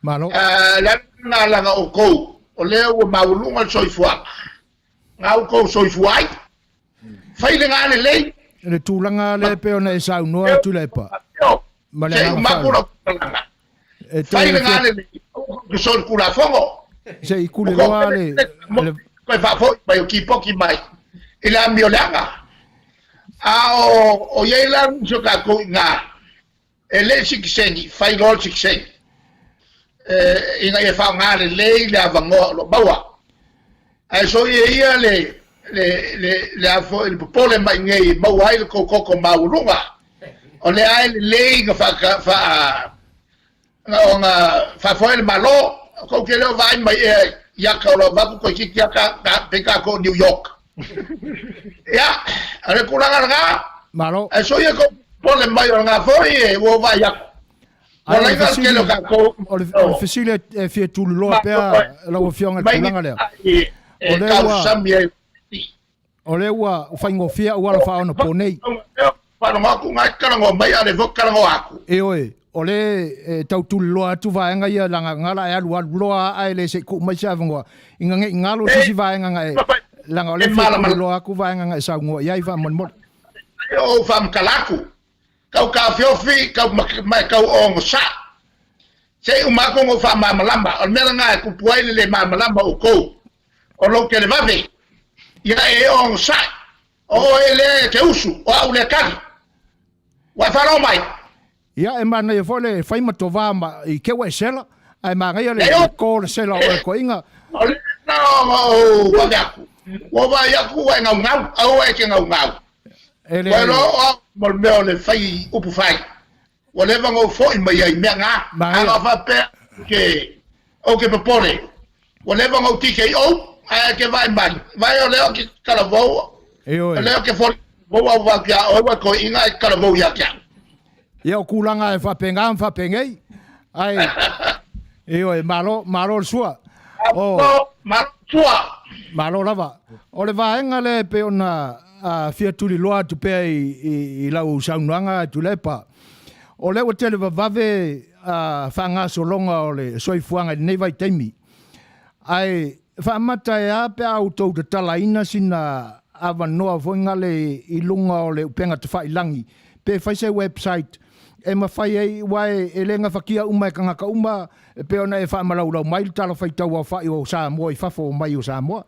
Malo la na la o ko o le o maulunga soifua ngau ko soifuai fai le ngale le tūlanga le pe ona e sau noa Tuilaepa se makura e fai ngale ke sol kula fongo se i kule loa le ko fa fo mai o kipoki mai ila miolanga o ye la so ka ko nga ele siksengi fai lol siksengi inga e fa ngale le la vango lo bawa ai so ye ia le afo il popole mai ngai bawa il ko maulunga o le ai le nga fa fo il malo ko ke lo vai mai ya ka lo va ko ki ya ka pe ka ko New York ya ale kula nga Malo eso ye ko pole mai nga fo e wo va ya wala nga ke lo ka ko o fisile e Fetu lo pe la o fionga tūlanga le o le wa O le ua whaingofia ua la whaona pōnei. Whanonga ku ngai karango mai ale vok karango aku. E oe, o le tautuli loa tu vaenga ia langa ngala e alu loa ai le se ku mai sa vangoa. Inga nge ngalo sisi vaenga ngai. Langa o le whaingofia loa ku vaenga ngai sa ngoa. Iai wha mon mon. O wham kalaku. Kau ka fiofi, kau mai kau ong sa. Se umako ngo wha mamalamba. O mera ngai ku puai le mamalamba o kou. O lo ke le vave. Ia e ong sa. O ele te usu. O au le kari. Wa whanau mai. Ia e mana e fole whaima to vama i kewa e sela. Ai maa ngai le ko le sela o e ko inga. O le o wame aku. O vai aku e ngau ngau. Au e ke ngau ngau. Bueno, mol meo le fai upu fai. O le vango foi mai ai mea ngā. Anga wha pe ke o ke papore. O le vango tike i au. Ai ke vai mani. Vai o leo ke karavou. O leo ke fori. Voa wa kia oiwa ko inga e karavou ia kia. Ia o kulanga e whapengam whapengei. Ai. Eo e malo sua. Malo sua. Malo lava. O le vaenga le pe ona fiatuli loa tu pe i lau saunuanga Tuilaepa. O le o tele vave whanga solonga o le soifuanga nei vai teimi. Ai whamata e a pe au tau te talaina sina awa noa voinga le i lunga o le upenga te whailangi. Pe whaise website e ma whai ei wae e lenga whakia uma e kangaka uma pe ona e whaamalau mail tala whaitau au whai o Samoa i whafo o mai o Samoa.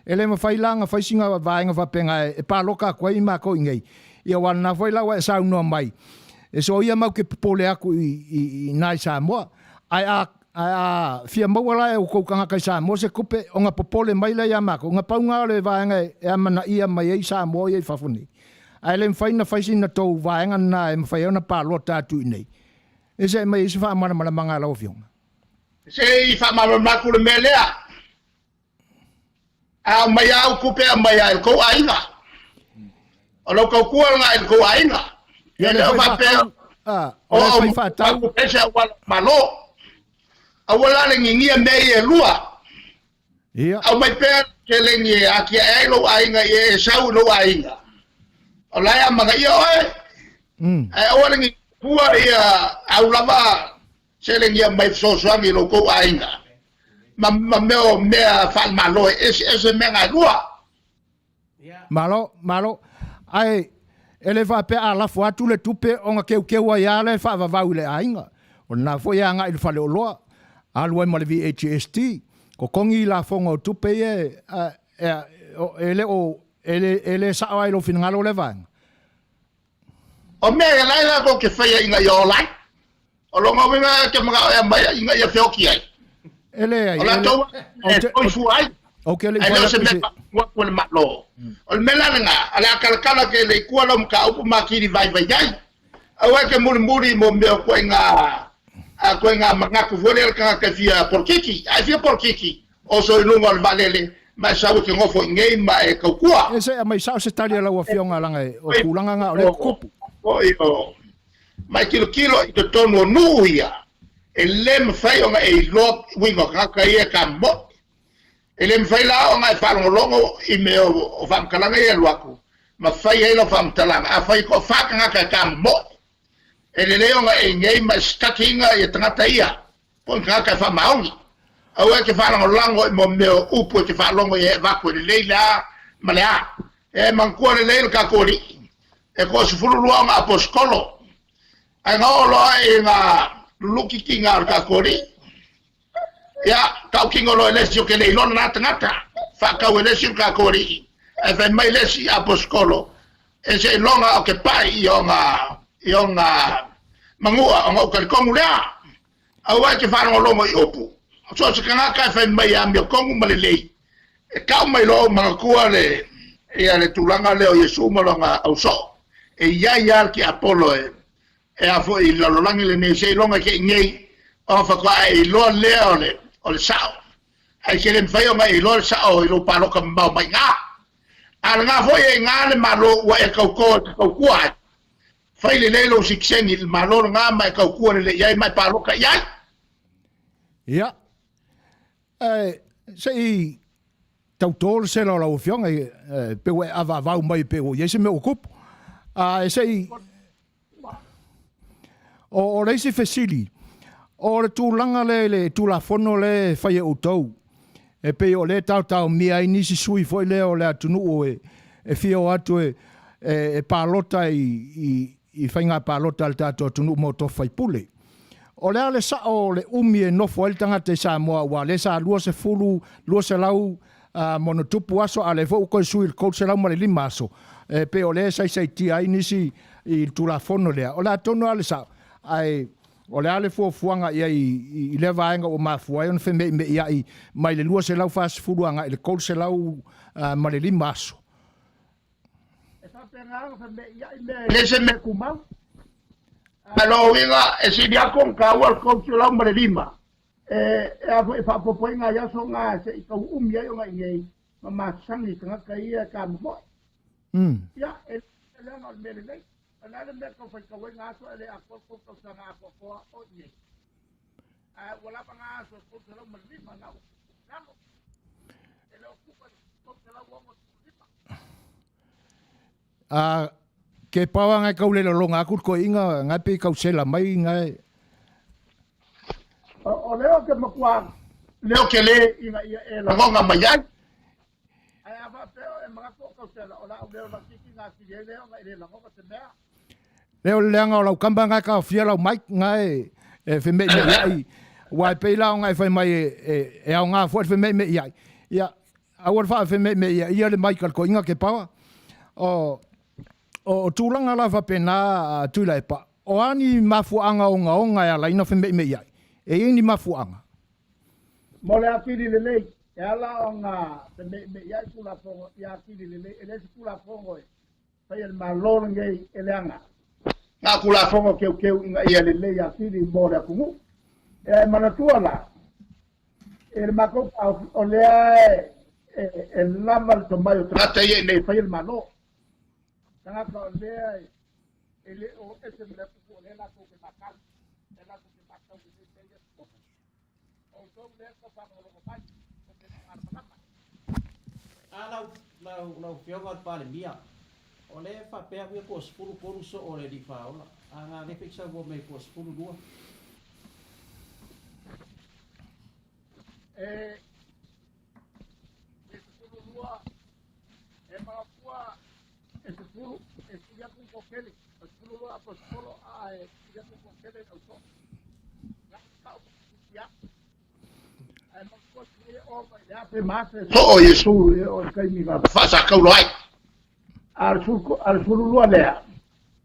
E le ma whai langa whaisinga vaenga whapenga e pāloka kua i mako ingei. Ia wana whai lawa e saunua mai. E so ia mau ke pole aku i nai Samoa. Ai a fia mauala e o koukanga kai Samoa se kupe o ngā popole mai le ia mako. Ngā paunga le vaenga e amana ia mai ei Samoa i whafuni. Ai le mwhaina whaisina tau vaenga na e mwhai ona pāloa tātu i nei. E se mai isi wha mana manga lau fionga. Se i wha mana maku le me lea. A mai au kupe a mai au kou ainga. O lo kou kua nga il kou ainga. Ia le whai wha o le whai wha tau. O pese a wala malo. A wala le ngingia mei e lua. Ia. Au mai pēr ke le ngi a kia e lo ainga e sau lo ainga. O lai a mga ia oe. Ai awa le ngi kua ia au lava se le ngi a mai sosuangi lo kou ainga. Ma meo mea whal malo ese mea ngai lua. Malo. Ai, ele wha pe a lafu atu le tupe o ngā keu a ia le wha vavau le ainga. O nā fo ia ngā i le whale o loa. Alua ma le VHST. Ko kongi la fonga o tupe ele sao ai lo finangalo le vanga. O mea e lai la ko ke whaia inga i o lai. O longa winga ke mga oia mai inga i a whioki ai. Ele ai. O la tau e toifu ai. Ok, le ai leo se mea wakua le matlo. O le mela nga, ale akalakala ke le kuala mka upu makiri vai ai. Awa ke muri mo mea koe ngā mangaku vore al kanga ke fia porkiki. Ai fia porkiki. O so inunga al valele. Mai sawe ke ngofo ngei ma e kaukua. E se mai sao se tali ala ua fionga langa e o kulanga ngā o le kupu. O mai kilo i te tonu o nuu ia. E le mwhai o nga e lo wingo kaka ia ka mo. E le mwhai la o nga e whanongolongo i me o whamkalanga ia luaku. Ma whai e lo whamtalanga. A whai ko whakanga ka mo. E le leo nga e ngei ma staki inga i tangata ia. Po kaka whamaongi. Au e ke whanongolongo i mo meo upu e ke whanongo i e waku e le leila ma le a. E mankua le leila ka kori. E ko sufuru lua nga aposkolo. Ai ngā oloa e ngā luki ki ngā ka kori. Ia, kau ki ngolo e lesi o ke leilona nā tangata. Whakau e lesi o ka kori. E whai mai lesi aposkolo. E se longa o ke pai i o ngā mangua o ngā ukarikongu lea. Au ai ke whanongolongo i upu. So se kangaka e whai mai a mio kongu malelei. E kau mai lo mga kua le ia le tulanga leo Yesu malonga au so. E ia ki Apollo e a fo i lalolangi le nei sei longa ke ngei o whakua e loa leo o le sao. Ai ke le mwhai o nga i loa le sao i lo paloka mbao mai ngā. A le ngā fo e ngā le malo ua e kaukua. Whai le leilo siksengi le malo ngā mai kaukua le iai mai paloka iai. Ia. Sei tautol se la fionga pe we ava va mai pe o yese me o kup e sei o reisi fesili o le tūlanga le tūlafono le whaia o tau e pe o le tau mia i nisi sui foi le o le atunu o e fio atu e pālota i whainga pālota le tātou atunu mo to whai pule o le ale sa o le umi e nofo el tangata i Samoa wa le sa lua se fulu lua se lau mono tupu aso ale fo ko sui ko se lau male lima aso pe o le sai ti ai nisi i tulafono le o la tono ale sa ai o le ale fuanga ia i le vaenga o mafua on fe me ia i mai le lua se lau fas fuluanga le ko se lau male lima aso e fa penga fe me ia i le se me kumau Alo winga e si dia con ka wal ko la umbre lima. E fa poinga ya so nga se ka umia yo nga ngai. Mama sangi ka ka ia ka mo. Ya e le no me le. Ana le me ko fa ka wenga so ele a ko sa nga ko o ni. Wala pa nga so ko la umbre lima na. Namo. Ele ocupa ko la umbre lima. Ke pawa ngai kau le longa aku ko inga ngai pe kau sela mai ngai o leo ke makwa Leo ke le inga ia e la ngonga mai ai. ai ava peo e mga ko sela o la o leo la kiki nga ki le nga ile la ngonga te mea leo lenga o lau kamba ngai ka fia lau mai ngai e fe me ai wai pe lau ngai fe mai e au nga fo fe me ai ia awar fa fe me ia le mai ko inga ke pawa o tūlanga la whapena Tuilaepa. O ani mafuanga o ngaonga ya laina whi me iai. E ini mafuanga. mo le akili le lei e ala o nga me iai kula fongo ia akili le lei e le kula fongo e pai el Malo ngai e le anga Nga kula fongo ke inga ia le lei akili mo le kumu e manatua la e mako o le e lamal to mai o trata ye ne pai el Malo tanga ko le ele o ese me ko le la ko ke makal e la ko ke makal de se o to le ko pa lo ko pa lau Feagai Ma Le Palemia o le whapea mea ko spulu koru so o le di whaola a ngā le peksa wo me ko spulu lua e spulu lua e malapua e spulu e siya kung kokele e spulu lua po spulu e siya kung kokele au so na ka ya e malapua siya o ya pe mas so o Yesu o kai mi va fa sa ka ulai. al spulu lua lea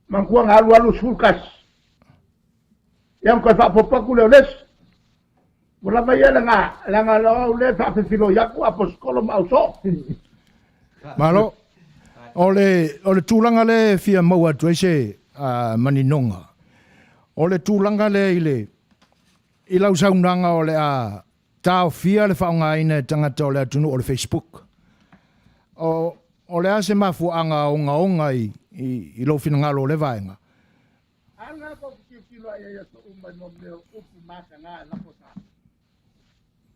mangkua ngalu alu sulkas yang ko fa popaku le les wala ba ya nga lo le fa filo yaku aposkolo mau so Malo, o le tūlanga le fia maua tuese maninonga. O le tūlanga le i lau saunanga o le a tau fia le whaonga ina tangata o le atunu o le Facebook. O le ase mafuanga onga i lo fina ngalo le vaenga. anga ko kilo ya so umai mo le upu maka nga la pota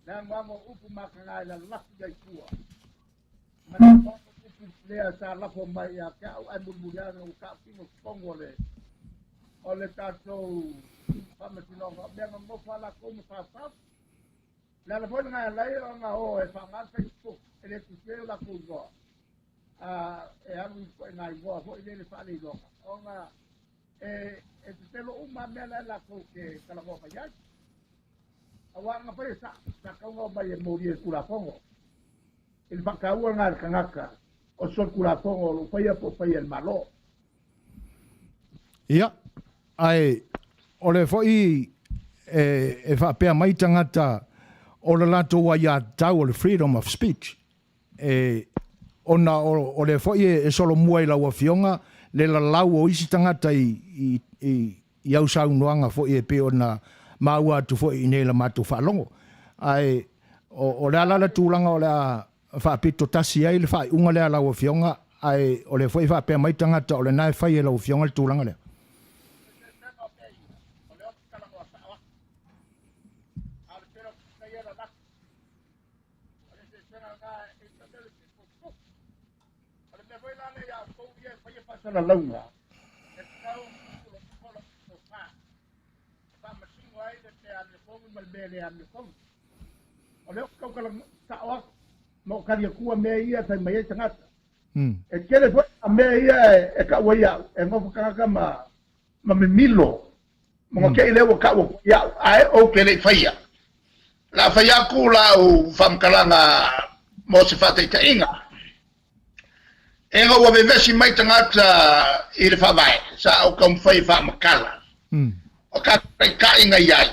na ngamo upu maka nga la la ya kuwa mana ko upu le sa la po mai ya ka ai bulbulia no ka pingo kongo le o le tato pa me tino ga be mo fala ko mo fa fa la la pona nga la yo nga o e fa nga Facebook ele tu se la ko go e alu ko nga go fo ile fa le go o nga e te lo uma mela la ko ke Talanoa pa ya awa nga pa sa ka nga ba ye mori e kula fongo il fa ka wa nga kangaka o so kula fongo lo pa ya po pa el Malo Ia, ai, o le foi e fa pea mai tangata o le lato wa ia tau o le freedom of speech. Ona o le foi e solo muai la Afioga le la lau o isi tangata i au saunoanga foi e pe ona maua tu foi i nei la matu whalongo. Ai, o le ala tūlanga o le a whapito tasi ai le whai unga le la Afioga ai o le foi fa pea mai tangata o le nai whai e la Afioga le tūlanga le. le ya ko ye fa ye fa la longa e tau ko lo ko fa ma singo ai de te ane ko mal bele ane ko o le ko kala ta o mo ka ye ku me ia fa me tanga e kele fo me ia e ka wa ya e ngo ka ma me milo mo ke le wo ka wo ya ai o ke le fa ya la fa ya ku la o fam kalanga mo se fa te inga enga wa vesi mai tangata I le Feagai sa o kam fai fa makala o ka ka inga yai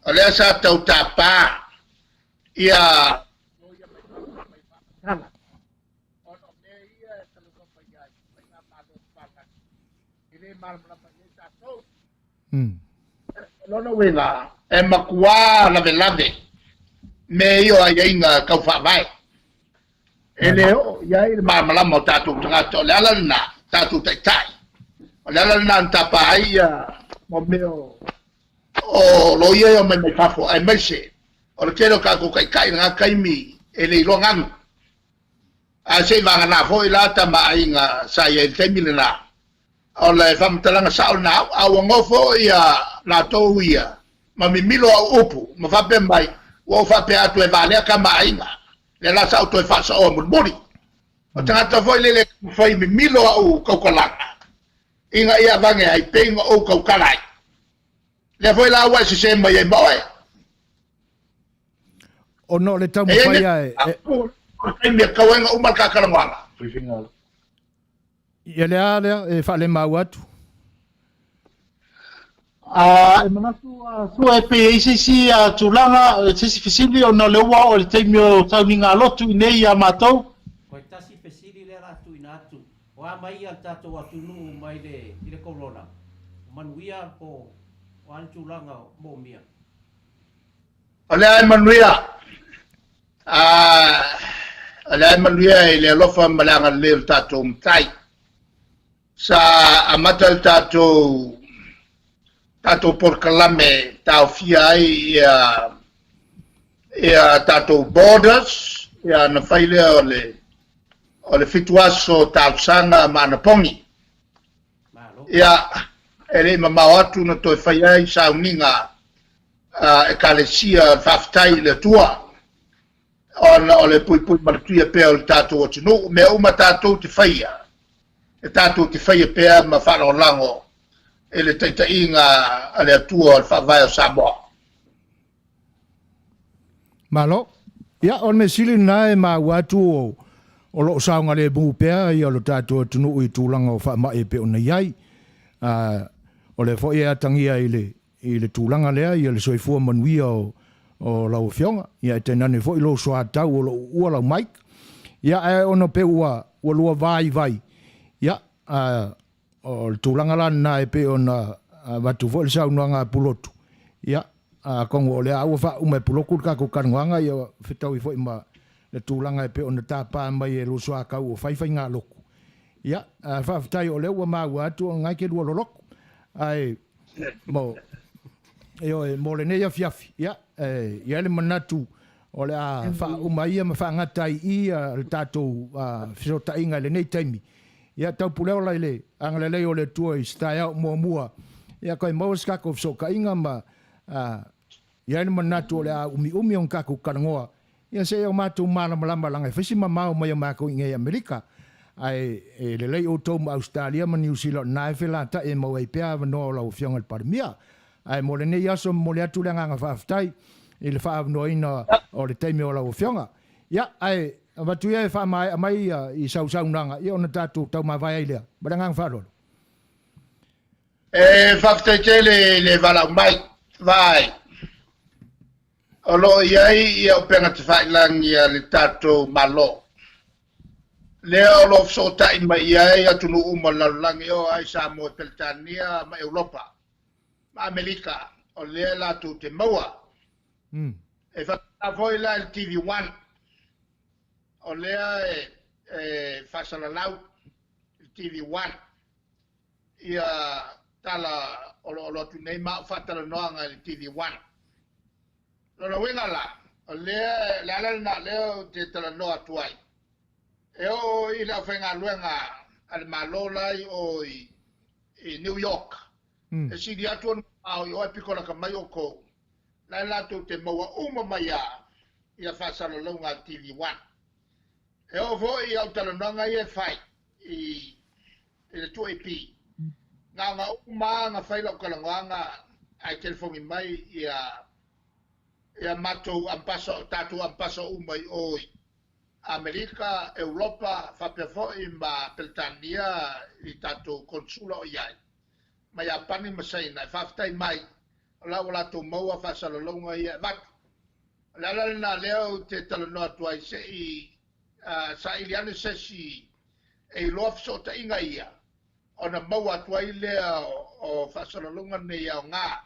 o le sa tau tapa ia o no me ia talo ko fa yai mai na ma do pa ka ile mal mala pa ye sa to no wena e makua la velave me io ai inga ka Feagai ele o ya ir ma mala mo tatu tanga to le ala na tatu tai tai le ala na tapa ai mo meo o lo ye o me fafo ai mese o le kero ka ko kai nga kai mi ele lo ngan a se va na foi la ta ma ai nga sa ye te mi na o le fam tala nga sa na a wo ngofo ia la to ia ma mi milo upu ma fa pe mai wo fa pe atu e vale ka ma ai nga le la sa auto fa sa o mori o tanga foi le foi mi milo au kokolanga inga ia vange ai pengo o kokalai le foi la wa se mai e mai o no le tau mai ai ai me kawenga o mal ka kalanga ia le ale e fa le mau atu e manatu su e pe si tulanga si fisili o no le wa o le temio tauninga lotu nei a matou Ko tasi pesili le ratu inatu. O a mai al tato atunu mai le corona. Manuia po o antulanga mo mia. ole ai Manuia ole ai Manuia le lofa malanga le tato mtai sa amata tato por kalame tau fia ia tato borders ia na faile o le fituaso tau sanga manapongi Malo. ia ele mamau atu na toi fai ai sauninga e kalesia faftai le tua o le pui maratuia pea o le tato o tinu me uma tato te faia e tato te faia pea ma whano lango e le taitainga a le atua o le Feagai o Samoa. Malo, ia on me sili na e ma watu o lo saunga le bu pea ia lo tato tunu I tūlanga o wha mai pe ona iai. O le fo ia tangia I le tūlanga lea ia le soifua manuia o lau Afioga. Ia te nane fo I lo soa tau o lo ua lau maik. Ia e ono pe ua lua vai. Ia o le tūlanga la na e pe ona watu fo le saunuanga Pulotu. Ia kongo o le aua wha ume Puloku ka ko kanuanga ia whetau I fo ima le tūlanga e pe ona tāpā mai e lo soa kau o whaiwhai ngā loku. Ia, whawhitai o leo wa māua atu o ngai ke lua loroko. Ai, mo le neia fiafi. Ia, ia le manatu o le a wha umaia ma wha ngatai I le tātou whisota inga le nei taimi. Ia, tau puleo lai le, angale lei o le tua I stai au mua. Ia, koe maus kako whisoka inga ma, ia le manatu o le a umi on kako karangoa. Ia se o mātou malama langa e whisi mamau mai o mākou ingai Amerika. Ai le lei o tau ma Australia ma New Zealand na e whela ta e mau e pia wanoa lau Feagai le Palemia. Ai mo le nei aso mo le atu le nganga whaftai I le whaavanoa ina o le teime o lau Feagai. Ia, ai, watu ia e wha mai I sau nanga. Ia ona tātou tau ma vai ai lea. Bada ngang whaarolo. Whaftai te le wala mai vai. O lo iai ia o penga te whailangi a le tātou Malo. Lea o lo fsota I mai iai atunu uma lalangi o ai Samoa Peltania ma Europa. Ma Amerika o lea latu te maua. E whakavoi la il TV1. O lea e whasalalau il TV1. Ia tala o lo tu nei ma whatalanoaga il TV1. Lona winga la, o lea na leo te talanoa tuai. E o I la whenga luenga al Malo lai o i New York. E si di atu au i oi pikola ka mai o ko. Lai lato te maua uma mai ia whasara launga TV1. E o vo i au Talanoaga i e whai i le Tuilaepa. Ngā uma ngā whaila o Talanoaga ai telefongi mai ia matou tatu ampasa umai oi Amerika, Europa, whapea fo'i ma Peltania i tatu konsula o iai. Mai a pani masaina, e whaftai mai, o lau o lato maua whasalalonga ia vatu. Lala na leo te talanoa tuai se i sa iliane se si e loa fsota inga ia. O na maua tuai lea o whasalalonga ne ia o ngā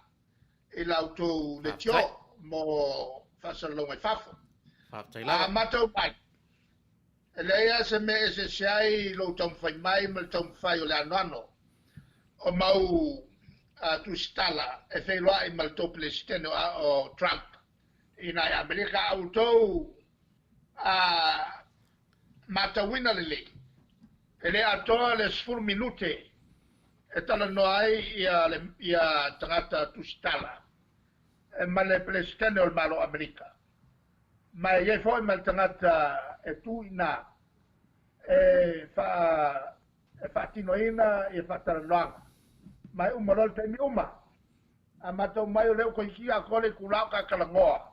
i lau tō le tio mo whasalalonga i whafo. A matau mai. E leia se me e se seai lo taumwhai mai ma taumwhai o le anoano. O mau tustala e whailoa i ma le tō Palestine o Trump. I nai Amerika au tau matawina lele. E le atoa le 10 minute e talanoa ai ia tangata tustala. E ma le Palestine o le malo Amerika. Ma e foi ma le tangata e tu ina e fa tinoina e fa talanoa. Ma e umarol te mi uma. A matau mai o leo koiki a kole kulau ka kalangoa.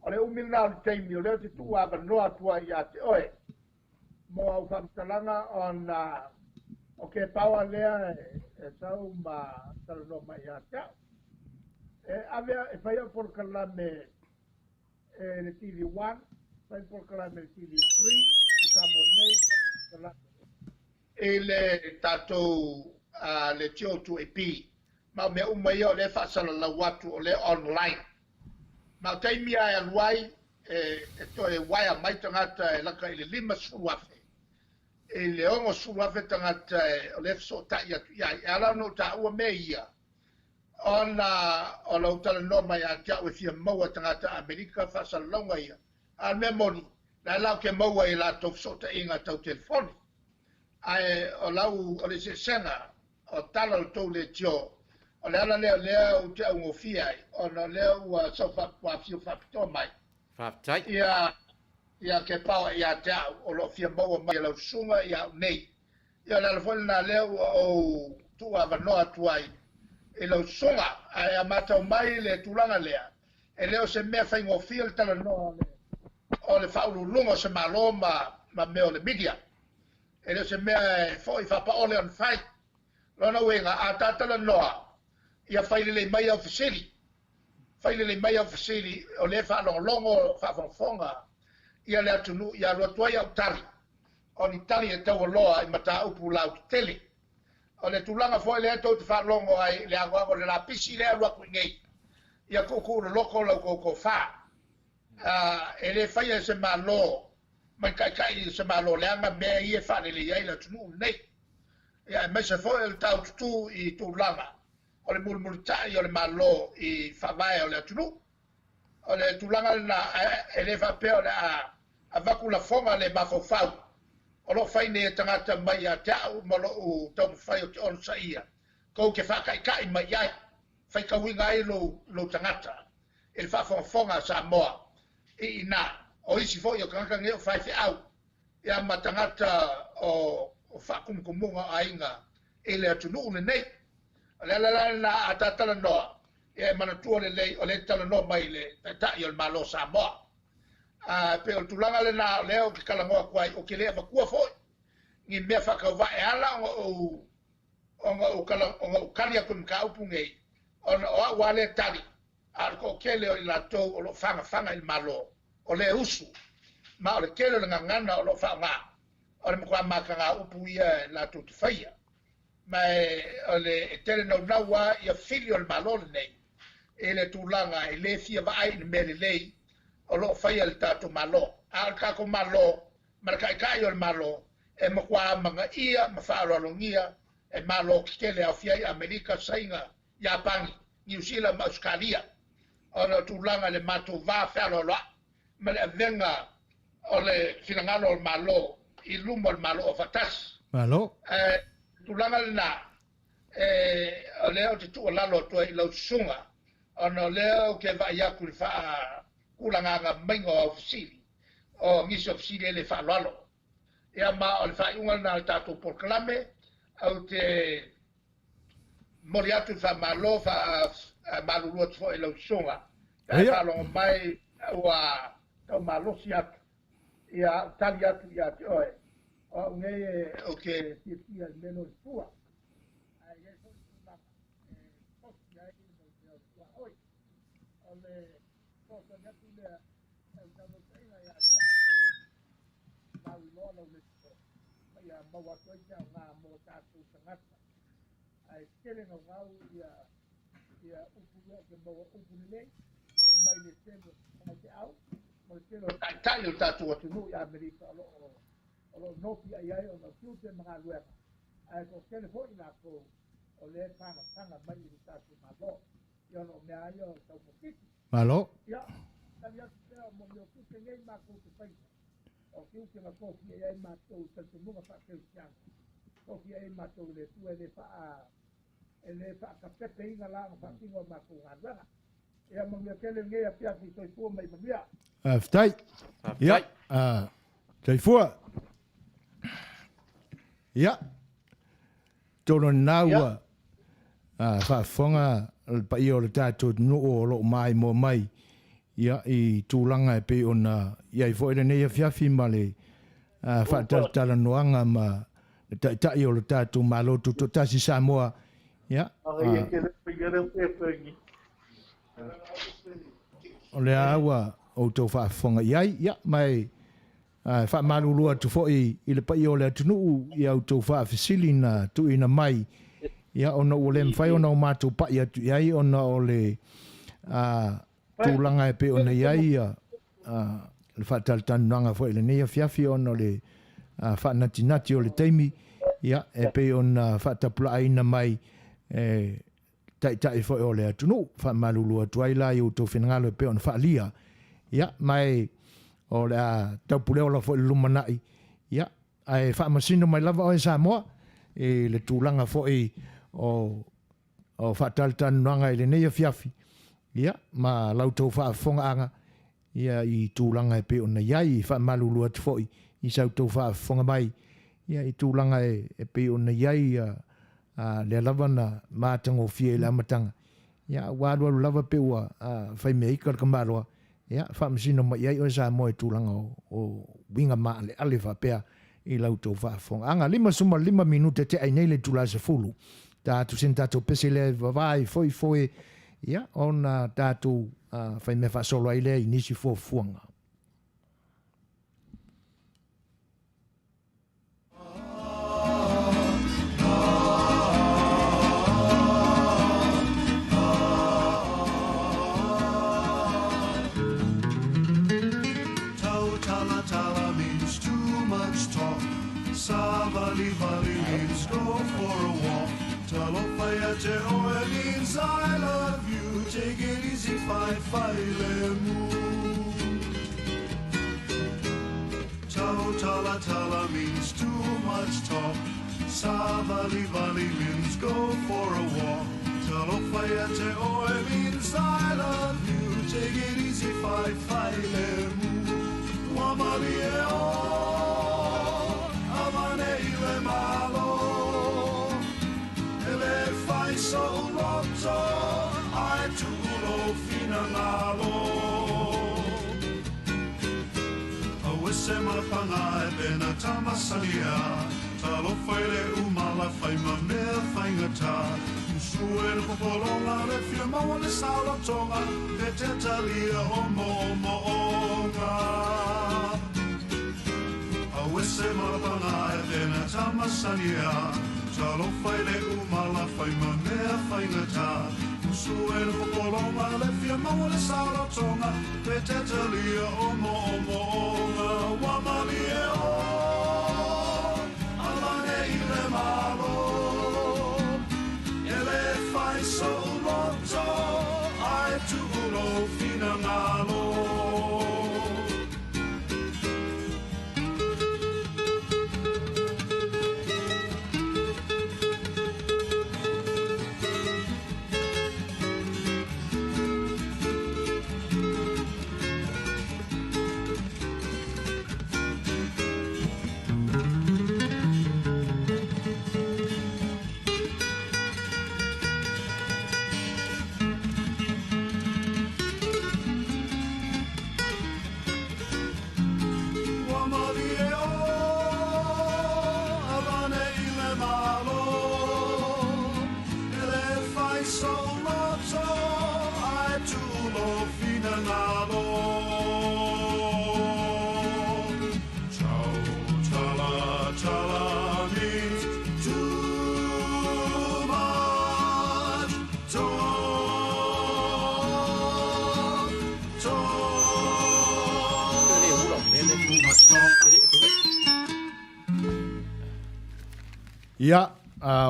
O le umina o le teimi o leo te tu a noa tua i a te oe. Mo au whamtalanga o ke paua lea e tau ma Talanoa mai a te au. E avea e whaia por kalame le TV1, whaia por kalame le TV3, i Samoa nei, kalame. E le tatou le tio Tuilaepa. Ma me umai o le whaasala la watu o le online. Ma taimi ai aluai e to e waia mai tangata e laka i le 5 suluafe. E le ongo suluafe tangata o le fso tai atu iai. E ala no ta ua me ia. O la Talanoa mai a tia ue fia maua tangata Amerika whaasala launga ia. Al me moni. La lau ke maua i la tau fso ta inga tau telefoni. Ai o lau o le se senga o tala o tau le tio. O le ala lea o te au ngofia ai, o na lea ua sau whapio whapito mai. Whaptai. Ia ke pao ia te au, o lo fia maua mai lau sunga ia au nei. Ia le alafole na lea o tua wanoa tuai, e lau sunga, a matau mai le tulanga lea. E leo se mea whai ngofia le Talanoa o le whaululunga se Malo ma meo le media. E leo se mea fo i whapaole on whai. Lona wenga a ta Talanoa. Ia whailele mai au fasili. Whailele mai au fasili o le whaalongolongo whaafonga. Ia le atunu, ia rotuai au tari. O ni tari e tau loa i mata upu lau tele. O le tulanga fwoi le tau te whaalongo ai le agoago le la pisi le arua kuingei. Ia kuku le loko lau koko wha. E le whaia se Malo. Mai kai se Malo le anga mea i e whalele iai le atunu nei. Ia e mesa fwoi le tau tutu i tulanga. O le mulmulitai o le Malo i Feagai o le atunu. O le tulanga na e le whapea o le a vaku la fonga le mafofau. O lo whaine e tangata mai a te au ma lo u tau mwhai o te ono sa ia. Kou ke whakaikai mai ai. Whaikawinga ai lo tangata. E le whafonga Samoa. I ina. O isi fo i o kanaka ngeo whaife au. Ia ma tangata o whakumkumunga a inga. E le atunu une nei. La na ata Talanoa e manatua le lei o le Talanoa mai le tai o le Malo Samoa. Pe o tulanga le na leo ki kalangoa kwai o ke lea makua foi. Ngi mea whakauwa e ala o kalia kun ka upungei. O wale tali. Arko ke leo i la tau o lo whanga i Malo. O le usu. Ma o le ke leo le ngangana o lo whanga. O le mkwa maka ngā upu ia la tau te whaia. Mai ole tele no nawa ia filio le Malo nei e le tulanga e le fia vai ne mele lei o lo fai al tato Malo al ka ko Malo marka kai o le Malo e mo kwa manga ia ma fa lo longia e Malo tele a fia Amerika sainga Japan New Zealand Australia o le tulanga le mato va fa lo la ma le venga o le finangalo le Malo i lumo le Malo o fatas Malo. Tulanga lena. O leo te tu lalo to I lo sunga. Ono leo ke va ya ku fa kulanga nga mengo ofisili. O ngisi ofisili le fa lalo. Ia ma o le fa unga na tato proclame au te moriatu fa malo fa malu lo fo I lo sunga. Fa lo mai wa to malo siat. Ia tali atu ia te oe. O nge o ke tia menos tua. Ai e so tuna. Posti ai no te tua oi. Ole posta na tu le ta no tena ia. Mau lo no le. Ia mau wa toi ja nga mo ta tu sangata. Ai kele no ngau ia upu ke mo upu le. Mai le temo ai te au. Mo telo tai ta tu atu no ia Amerika lo nopi ai o na fiute mga luega. Ai ko kele fo ina ko o le tanga mai i tatu malo. Ia no me ai o tau mokiti. Malo. Ia, tali atu pea mo me o kute ngei mako te paisa. O kiuke na kofi ai matou tatu munga wha keu sianga. Kofi ai matou le tu ele wha ka pepe inga langa wha kingo mako ngā luega. Ia mo me o kele ngei a pia ki toi fua mai pamia. Ftai. Ia. Tai fua. Ia. Tono naua. Whaafonga pa i o le tātou no o lo mai mo mai. Ia I tūlanga e pe ona. Ia I fo ele nei a fiafi ma le Talanoaga ma tai o le tātou malo tuto tasi Samoa. Ia. O le awa o tau whaafonga iai. Ia mai. Wha malulua tu foi I le pai o le atunuu I au tau wha fisili na tu ina mai ia ona o le mwhai ona o mātou pai atu iai ona o le tūlanga e pe ona iai le wha taltananga foi le neia fiafi ona le wha nati o le teimi ia e pe ona wha tapula aina mai tai foi o le atunuu wha malulua tu ai la I au tau whenangalo e pe ona wha lia ia mai o le tau puleo la foi lumanai ia ai fa masino mai lava o Samoa e le tūlanga foi o fa taltananga I le nei fiafi ia ma lautou fa fonga anga ia I tūlanga e pe ona iai fa malulu atu foi I sau tau fa fonga mai ia I tūlanga e pe ona iai le lava na mātango fie le amatanga ia wālua lava pe ua fai mea ika le kamaroa ia fa masino mai ai o Samoa tūlanga o winga ma le ale fa pea I lautou fa fonga anga 5 minute te ai nei le tūlasa fulu tātou sen tātou pese le vavai foi ia ona tātou fai me fa solo ai le inisi fuanga Valley means go for a walk. Talanoaga te oe means I love you. Take it easy, fai le mu. Tala means too much talk. Valley means go for a walk. Talanoaga te oe means I love you. Take it easy, fai le mu. Wa Malielegaoi. Malo, ele fai so loto, ai tu lo fina malo. O ese malapanga e pena tamasalia, talo fai le umala fai ma mea fai ngata. Sue le popolonga le fia maua le saula tonga, e te talia o moonga. Wese malapanga e tena tamasania Talo fai le umala fai manea fai ngata Usu e le popolonga le fia maua le saura tonga Pe te talia o moonga Wa Malielegaoi Alane I le malo Ele fai so loto Ai tu ulo fina ngalo Ia,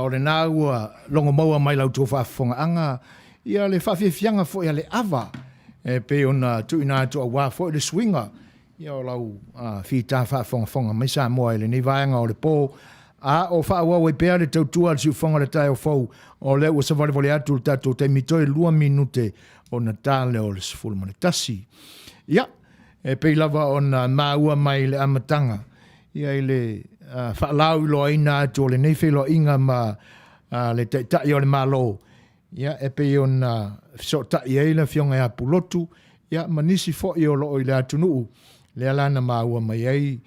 o le nā ua longo maua mai lau tō whaafonga anga, ia le whawhiawhianga fo ia le ava, pe ona tuina atu a wā fo le swinga, ia o lau whita whaafonga mai Samoa ele nei vaenga o le pō, a o whaawau e pēr le tautua le siufonga le tai o fau, o le ua savale vole atu le tatou te mitoi 2 minute o Natale o le sifulu tasi. Ia, pe lava o na maua mai le amatanga, ia le whaalau ilo aina atu o le nei whelo inga ma le tai o le Malo. Ia, pe o na so tai e le fionga a Pulotu, ia manisi fo i o lo i le atu nuu, le alana maua mai ai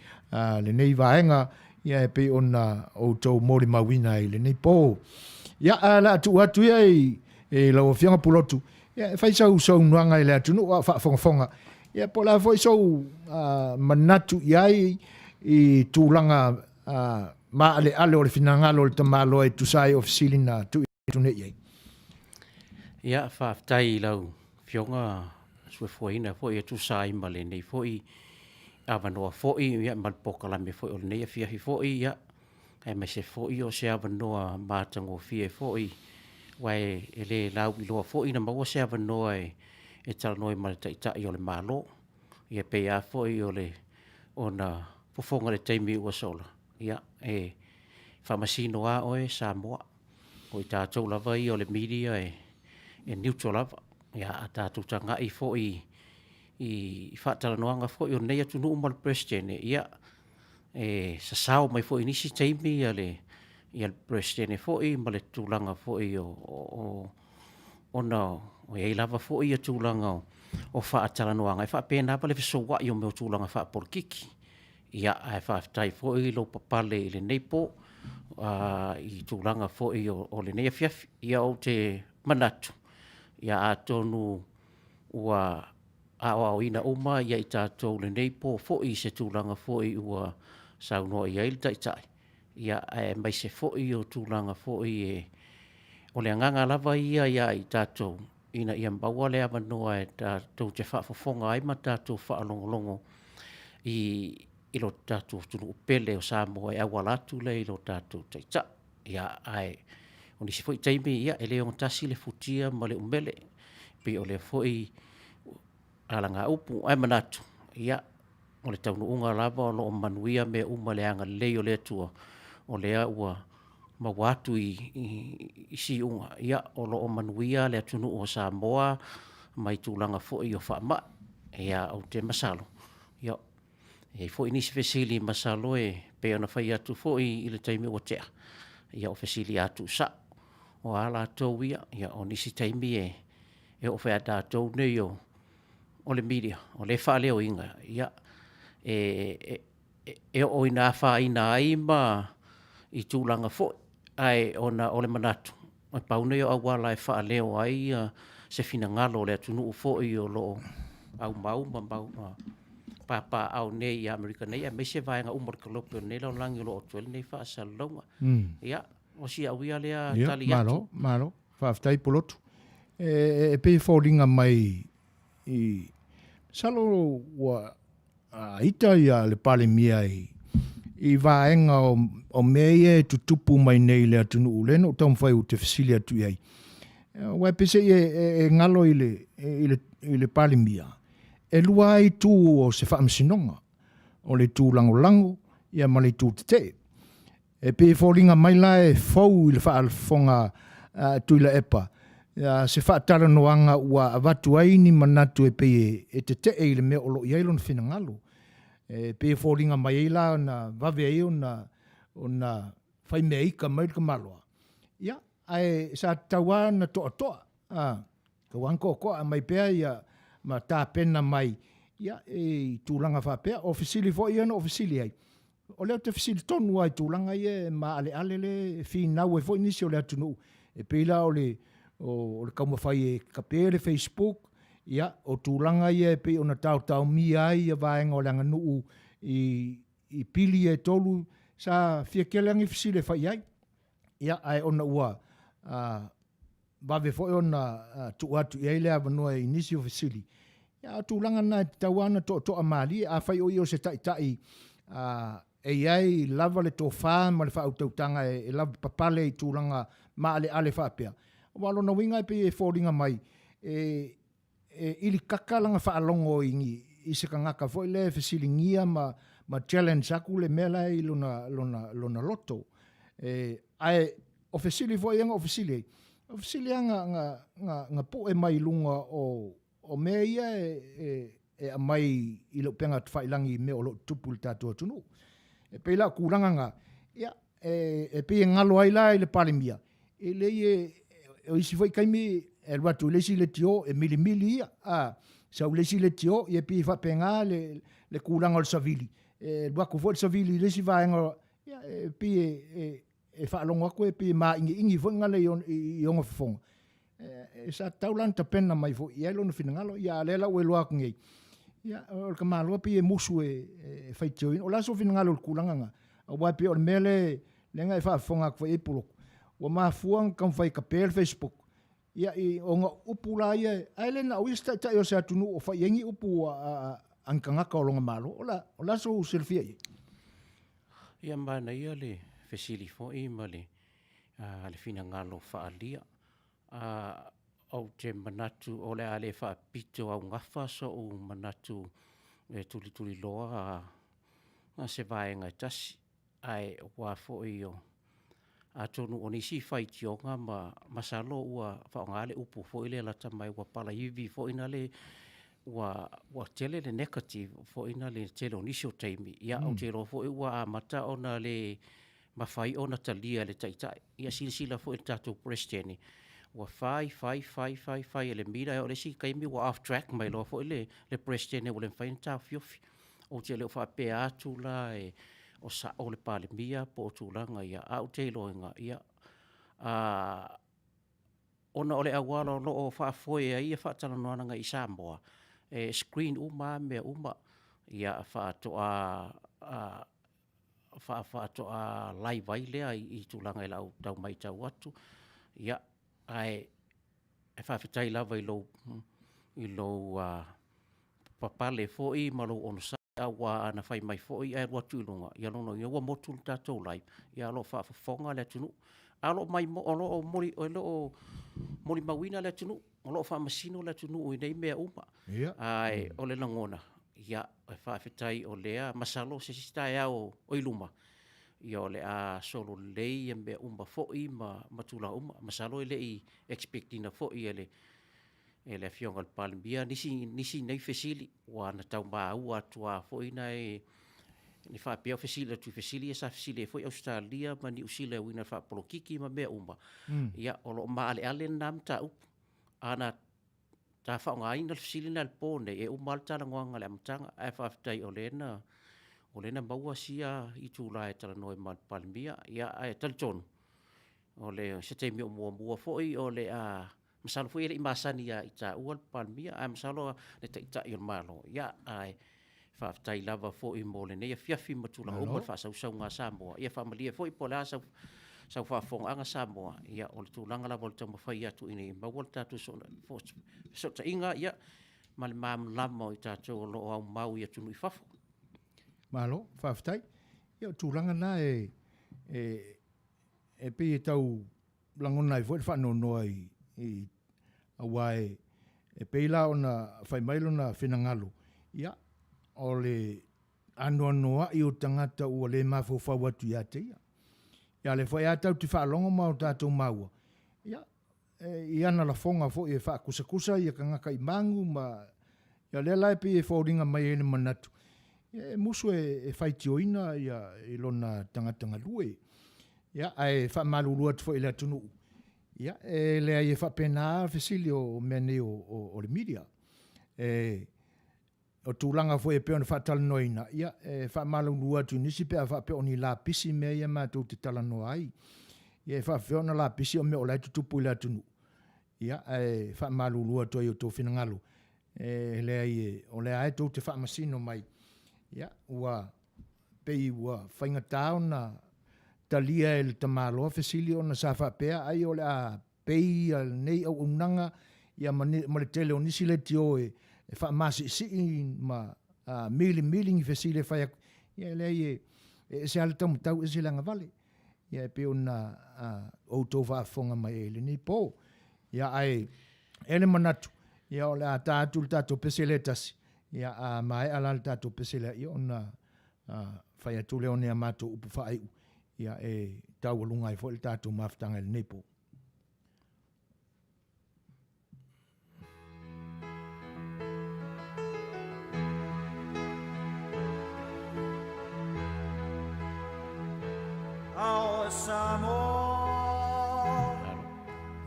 le nei vaenga, ia pe o na o tau mori mawina i le nei pō. Ia, la atu ia e lau fionga Pulotu, ia fai sau nuanga i le atu nuu a whaafonga. Ia po la foi so manatu iai i tūlanga ma ale o le finangalo le tamalo e tusai ofisili na tuine iai. Ia whaafitai lau fionga suefuaina foi e tusai ma le nei foi avanoa foi ia malpokalame foi o le nei fiafi foi ia e me se foi o se avanoa matango fie foi wai ele lau iloa foi na maua se avanoa e Talanoa Ma Le Taitai o le Malo, ia pea foi o le ona fofonga le teimi ua sola. Ia e whamasino a oe Samoa, o i tātou lava i o le media e neutral lava. Ia a tātou tanga i foi i whaatalanoanga foi o nei atu nuu ma le presidente. Ia e sasao mai foi nisi teimi ia le presidente foi ma le tūlanga foi o o e lava fo ia tūlanga o whaatalanoanga. E whaapena pa le fisowa i o meo tūlanga whaaporkiki. Ia e whaafitai fo i lo papale i le neipo i tūlanga fo i o le neia fiafi. Ia o te manatu. Ia a tonu ua a ina uma ia i tātou le neipo fo i se tūlanga fo i ua saunoa i aile taitai. Ia e mai se fo i o tūlanga fo i o le anganga lava ia i tātou ina ia mbaua le avanoa e tātou te whaafofonga ai ma tātou whaalongolongo i lo tātou tunu upele o Samoa e awalatu le i lo tātou taita. Ia ai, o nisi fwoi taimi ia e leo tasi le futia ma le umele pe o le fwoi alanga upu ai manatu. Ia, o le taunu unga lava o lo o Manuia me uma le anga leo le tua o lea ua ma watu i si unga. Ia, o lo o Manuia le atunu o Samoa mai tūlanga fo i o whaama. Ia, au te masalo. Ia, e fo i nisi fesili masalo e pe ana whai atu fo i le taimi o tea. Ia, o fesili atu sa. O ala tau ia, ia, o nisi taimi e o whai ata tau nei o le media, o le wha leo inga. Ia, e o ina wha ina ai ma i tūlanga fo ai ona o le manatu. Mai pauna i o awala e wha leo ai se fina ngalo le atunu fo i o lo au mau papa au nei i Amerika nei a meise vaenga umar kalope nei lau langi lo o tuele nei wha asalonga. Ia, o si au ia lea tali atu. Malo, whaaftai Pulotu. E pe fōringa mai i salo wa ita ia le Palemia i vaenga o mea e tutupu mai nei le atunu uleno tau mwhai u te fasili atu iai. Wai pese e ngalo i le Palemia. E lua ai tū o se whaamsinonga o le tū lango ia ma le tū te. E pe fōringa mai la e fau i le whaalfonga Tuilaepa. Se Talanoaga ua avatu ai ni manatu e pe e te i le mea olo iai lona finangalo. Pe fōringa mai ei la na vave ai ona whai mea ika mai ka maloa. Ia, ai sa taua na toa. Ka wanko koa mai pea ia ma tā pena mai. Ia, e tūlanga whapea. O fisili fo ia no o fisili ai. O leo te fisili tonu ai tūlanga ia ma ale le finau e fo inisi o le atunu. E peila o le kaumawhai e kapere Facebook, ia, o tūlanga ia e pe ona tau mi ai a vaenga o langa nuu i pili e tolu sa fiakelangi fisile whai ai. Ia, ai ona ua vave fo ona tuatu i aile avanua i nisi o fisili. Ia, tūlanga na tauana toa mali, a whai o i o se tai iai lava le tōwha ma le whautautanga e lava papale i tūranga ma ale whapea. Walo na winga pe e fōringa mai ili kakalanga whaalongo i se kangaka fo i le whisilingia ma challenge aku le mela i lona loto. Ai ofisili fo i anga ofisili. Ofisili nga po e mai lunga o mea ia e mai i lo penga whailangi me o lo tupu le tātua tunu. E peila kuranga nga, ia, e pe ngalo ai la i le palemia. E le o isi foi kaimi e watu lesi le tio e mili ia, sa lesi le tio e pe fa penga le kuranga o savili. E wako fo savili lesi vaenga, ia, e pe e fa longo ako e pe ma ingi fo ngale i onga fonga. E sa taulan ta pena mai fo ia lo no finangalo, ia lela o elo aku ngei. Ia, o ka malo pe e musu e faitio o la so finangalo le kuranga nga. O wa pe o mele lenga e fa fonga ko e Pulotu. O ma fuang kan fai ka pel Facebook. Ia i o nga upula ia ai le na o ista ta yo sa tunu o fa yengi upu an kanga ka o longa malo. O la so selfie ia. Ia mana ia le fesili fo i male le finangalo fa alia. Au te manatu o le ale wha pito au ngawha so o manatu e tuli loa a se vaenga tasi ai wā fo i o a tonu o nisi whaiti o ngā masalo ua whaongale upu fo i le lata mai ua pala iwi fo ina le ua tele le negative fo ina le tele o nisi o teimi ia au te ro fo i ua mata ona le mawhai ona talia le taitai ia sila fo i tatou prestiani wa fai ele mira o le si kaimi wa off track mai lo fo le president o le fai ta fiofi o te le fa pe atu la e o sa o le palemia po tu langa ia au te lo nga ia ona ole awalo lo o fa foi ia fa Talanoaga nga i Samoa e screen uma me uma ia fa to live ai le i tu langa i lau tau mai tau atu ia ai e fa fitai lava i lo papale fo i malo ono sa wa ana fai mai fo i ai watu lunga ia lono ia wa motu tatou live ia lo fa fonga le tunu alo mai o mori mawina le tunu o lo fa masino le tunu i nei mea uma ai o le langona ia e fa fitai o lea masalo se sta ia o iluma ia le a solo lei me uma fo i matula uma masalo le i expecting fo i ele Afioga le Palemia nisi nei fesili wa na tau ba ua tua fo i nei ni fa pe fesili tu fesili sa fesili fo i Australia ma ni usile wina fa polokiki ma me uma ia o lo ma ale nam ta up ana ta fa ngai na fesili na pone e uma tala nganga le amtanga e fa tai o lena maua sia i tūlae Talanoa Ma Le Palemia ia ai talton o le se te mio mua foi o le masalo foi le masani ia i ta ua Palemia a masalo le ta i Malo ia ai fa tai lava foi mo le nei fiafi matula o mo fa sau nga Samoa ia fa malia foi pola sau fa fonga nga Samoa ia o le tūlanga la volta mo fa ia tu ini ma volta tu so ta inga ia mal mam lamo i ta to lo au mau ia tu i fafo Malo, whawhtai. Ia tūranga nā e pe tau langona i fwoi whanau noa i awai e pe la ona whai mailo na whenangalo. Ia, o le anua noa i o tangata ua le mawhau whau atu ia te ia. Ia le whai atau te whaalonga mau tātou maua. Ia, i ana la fonga fwoi e whaakusa ia ka ngaka i mangu ma ia le lai pe e whauringa mai ene manatu. E musu e whaitioina ia i lona tangata lue. Ia, ai whamalurua tu i le atunu. Ia, e lea i whapena fesili o mene o le media. O tūlanga fo e peona whatalanoina. Ia, e whamalurua tu nisi pea whapeoni la pisi mea ia mātou te Talanoa ai. Ia, e whawheona la pisi o mea o lai tutupu i le atunu. Ia, e whamalurua tu i o tō whinangalo. Lea i o lea ai tō te whamasino mai. Ia, ua pei ua whainga tāo na talia e le tamaloa fesili o na sa whapea ai o le a pei nei au unanga ia ma le tele o nisi le tio e whamasi si ma mili ngi fesili whaiak ia le e se ale tamu tau e se langa vale. Ia e pe ona o tō whaafonga mai e le ni pō. Ia ai, ele manatu. Ia o le a tātu le tātou pesele tasi. Ia a mai ala le tātou pesele. Ia ona whai atu leo nea mātou upu whaaiu. Ia e tau alunga i fo le tātou mawhtanga le ni pō. Our Samoa,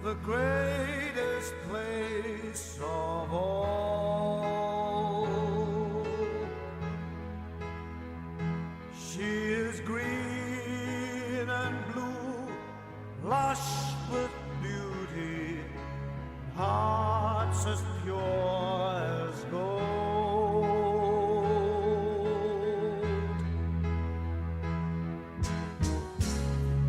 the greatest place of all. She is green and blue, lush with beauty, hearts as pure as gold.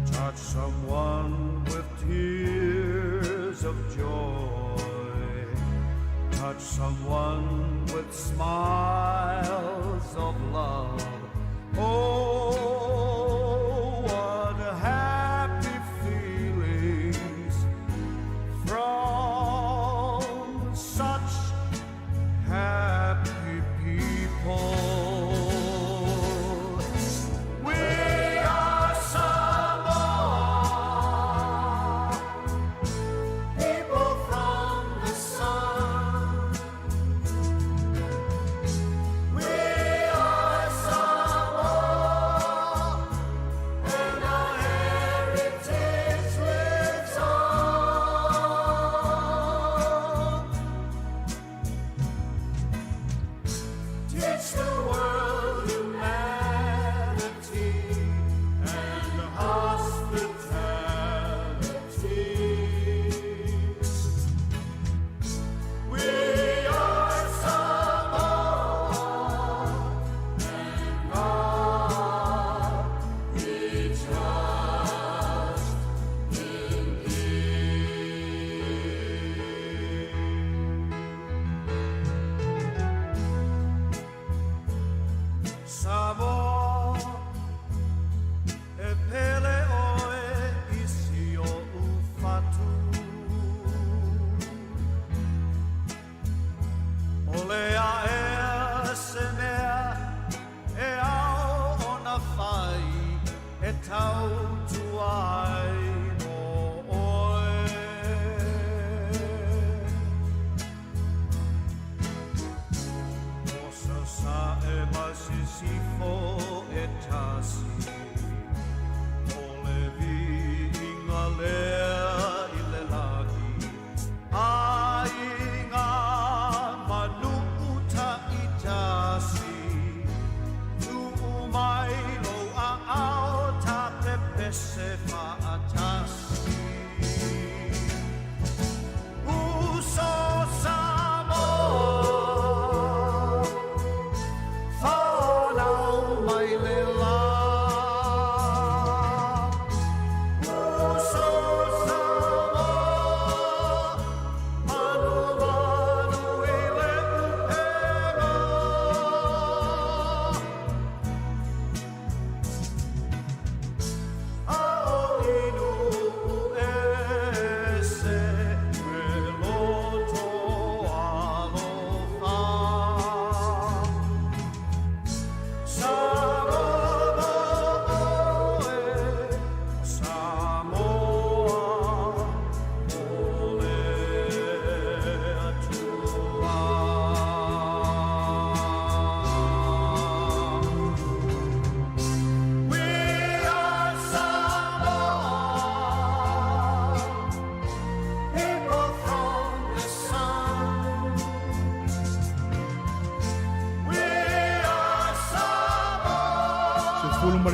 Touch someone with tears of joy. Touch someone with smiles of love. Oh, what happy feelings from such happy people.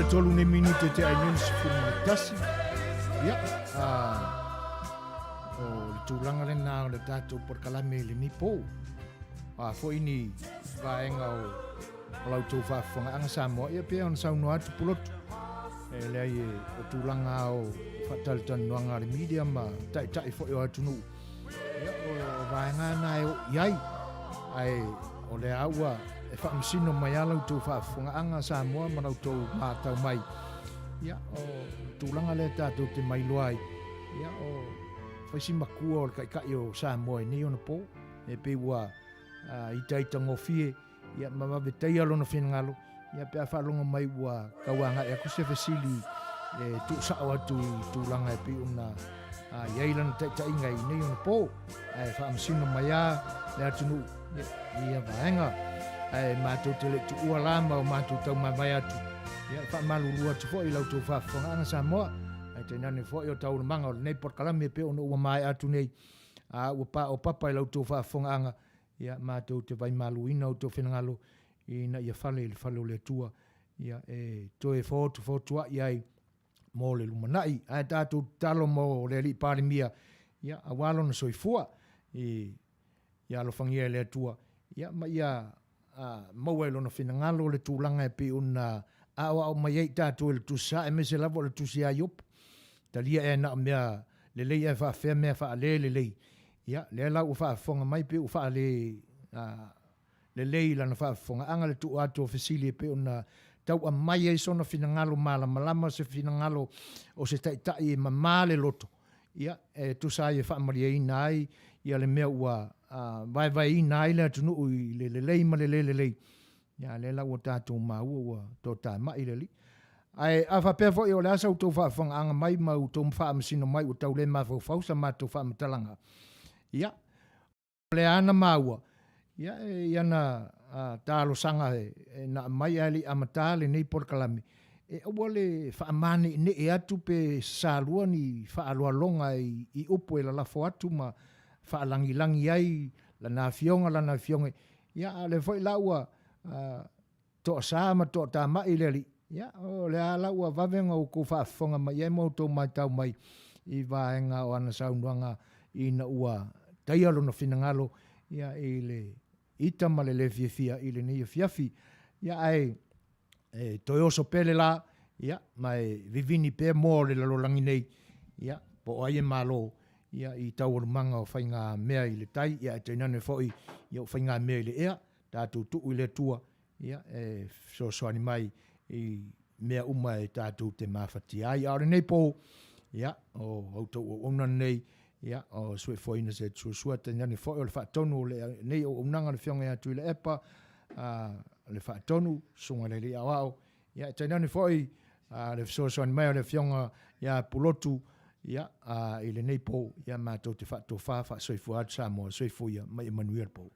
Tolu ne minute te Aiono se Lupematasila. Ia, o le tūlanga le nā o le tātou porkalame le nipo. Fo ini vaenga o lautou whaafonga anga Samoa. Ia pia on sauno atu Pulotu. Le ai o tūlanga o whatalanoaga le media ma tai fo o atunu. Ia o vaenga nā o iai. Ai o le aua e whaamisino mai alau tau whaafongaanga Samoa manau tau mātau mai. Ia o tūlanga le tātou te mai loai. Ia o whaisi makua o le kai o Samoa ni ona po. E pe ua i taita ngofie. Ia mamawe tei alo na whenangalo. Ia pe a whaalonga mai ua kauanga e akuse whesili tu sao atu i tūlanga e pe una iailan taita inga i ni ona po. E whaamisino mai a le atunu ia vaenga. E mātou te le tu ua lama o mātou tau mai atu. Ia fa malulua tu foi lau tu fa fonga Samoa ai te nane foi o tau manga o nei por kalame pe ono ua mai atu nei a ua pa o papa lau tu fa fonga ia matou te vai maluina o tu finangalo ina ia fale le tua ia e to e fotu ia mo le lumanai ai tatu talo mo le li palemia ia awalo na soifua ia lo fangia le tua ia ma ia mo e lo na finangalo le tulanga e pe una au mai ai tātou le tusa e mese lavo le tusi a iop. Talia e na mea le lei e wha whea mea wha le lei. Ia, le lau wha whonga mai pe u wha le lei lana wha whonga. Anga le tu ato ofisili pe una tau a mai e sona finangalo mala malama se finangalo o se taitai e mamale loto. Ia, e tusa e wha maria i nai, ia le mea ua vai i nai le atunu ui le lei ma le lei. Ya le la wata tu ma ua to ta mai le li ai afa pe fo yo la sa to fa fanga anga mai ma to fa masino mai o tau le ma fo fa sa ma to fa matalanga ya le ana maua ya ya na ta lo sanga na mai ali amatale nei por kalami e o le fa mani ne e atu pe salua ni fa alo longa i upo la fo atu ma fa langi ai la na Afioga ya le foi la ua to sama to ta mai le ya o le ala ua vavenga o ko fa fonga mai e mo to mai tau mai i vaenga o ana saunanga ina ua taialo no finangalo ya ile ita male le fia ile ni fiafi ya ai to oso pele la ya mai vivini pe mo le lo langi nei ya po ai malo ya i tau manga o fainga mea ile tai ya te nane foi ya fainga mea ile ea tātou tuu le tua, ia, so ani mai i mea uma e tātou te mawhati ai. Aore nei po, ia, o auto o ona nei, ia, o sue foina se Suasua, te nani foi o le whaatonu, nei o unanga le whionga atu i le epa, le whaatonu, sunga le li awao, ia, te nani foi, le so ani mai o le whionga, ia, Pulotu, ia, i le nei po, ia, mātou te whaatofa, soifu atu Samoa, soifu ia, mai Manuia po.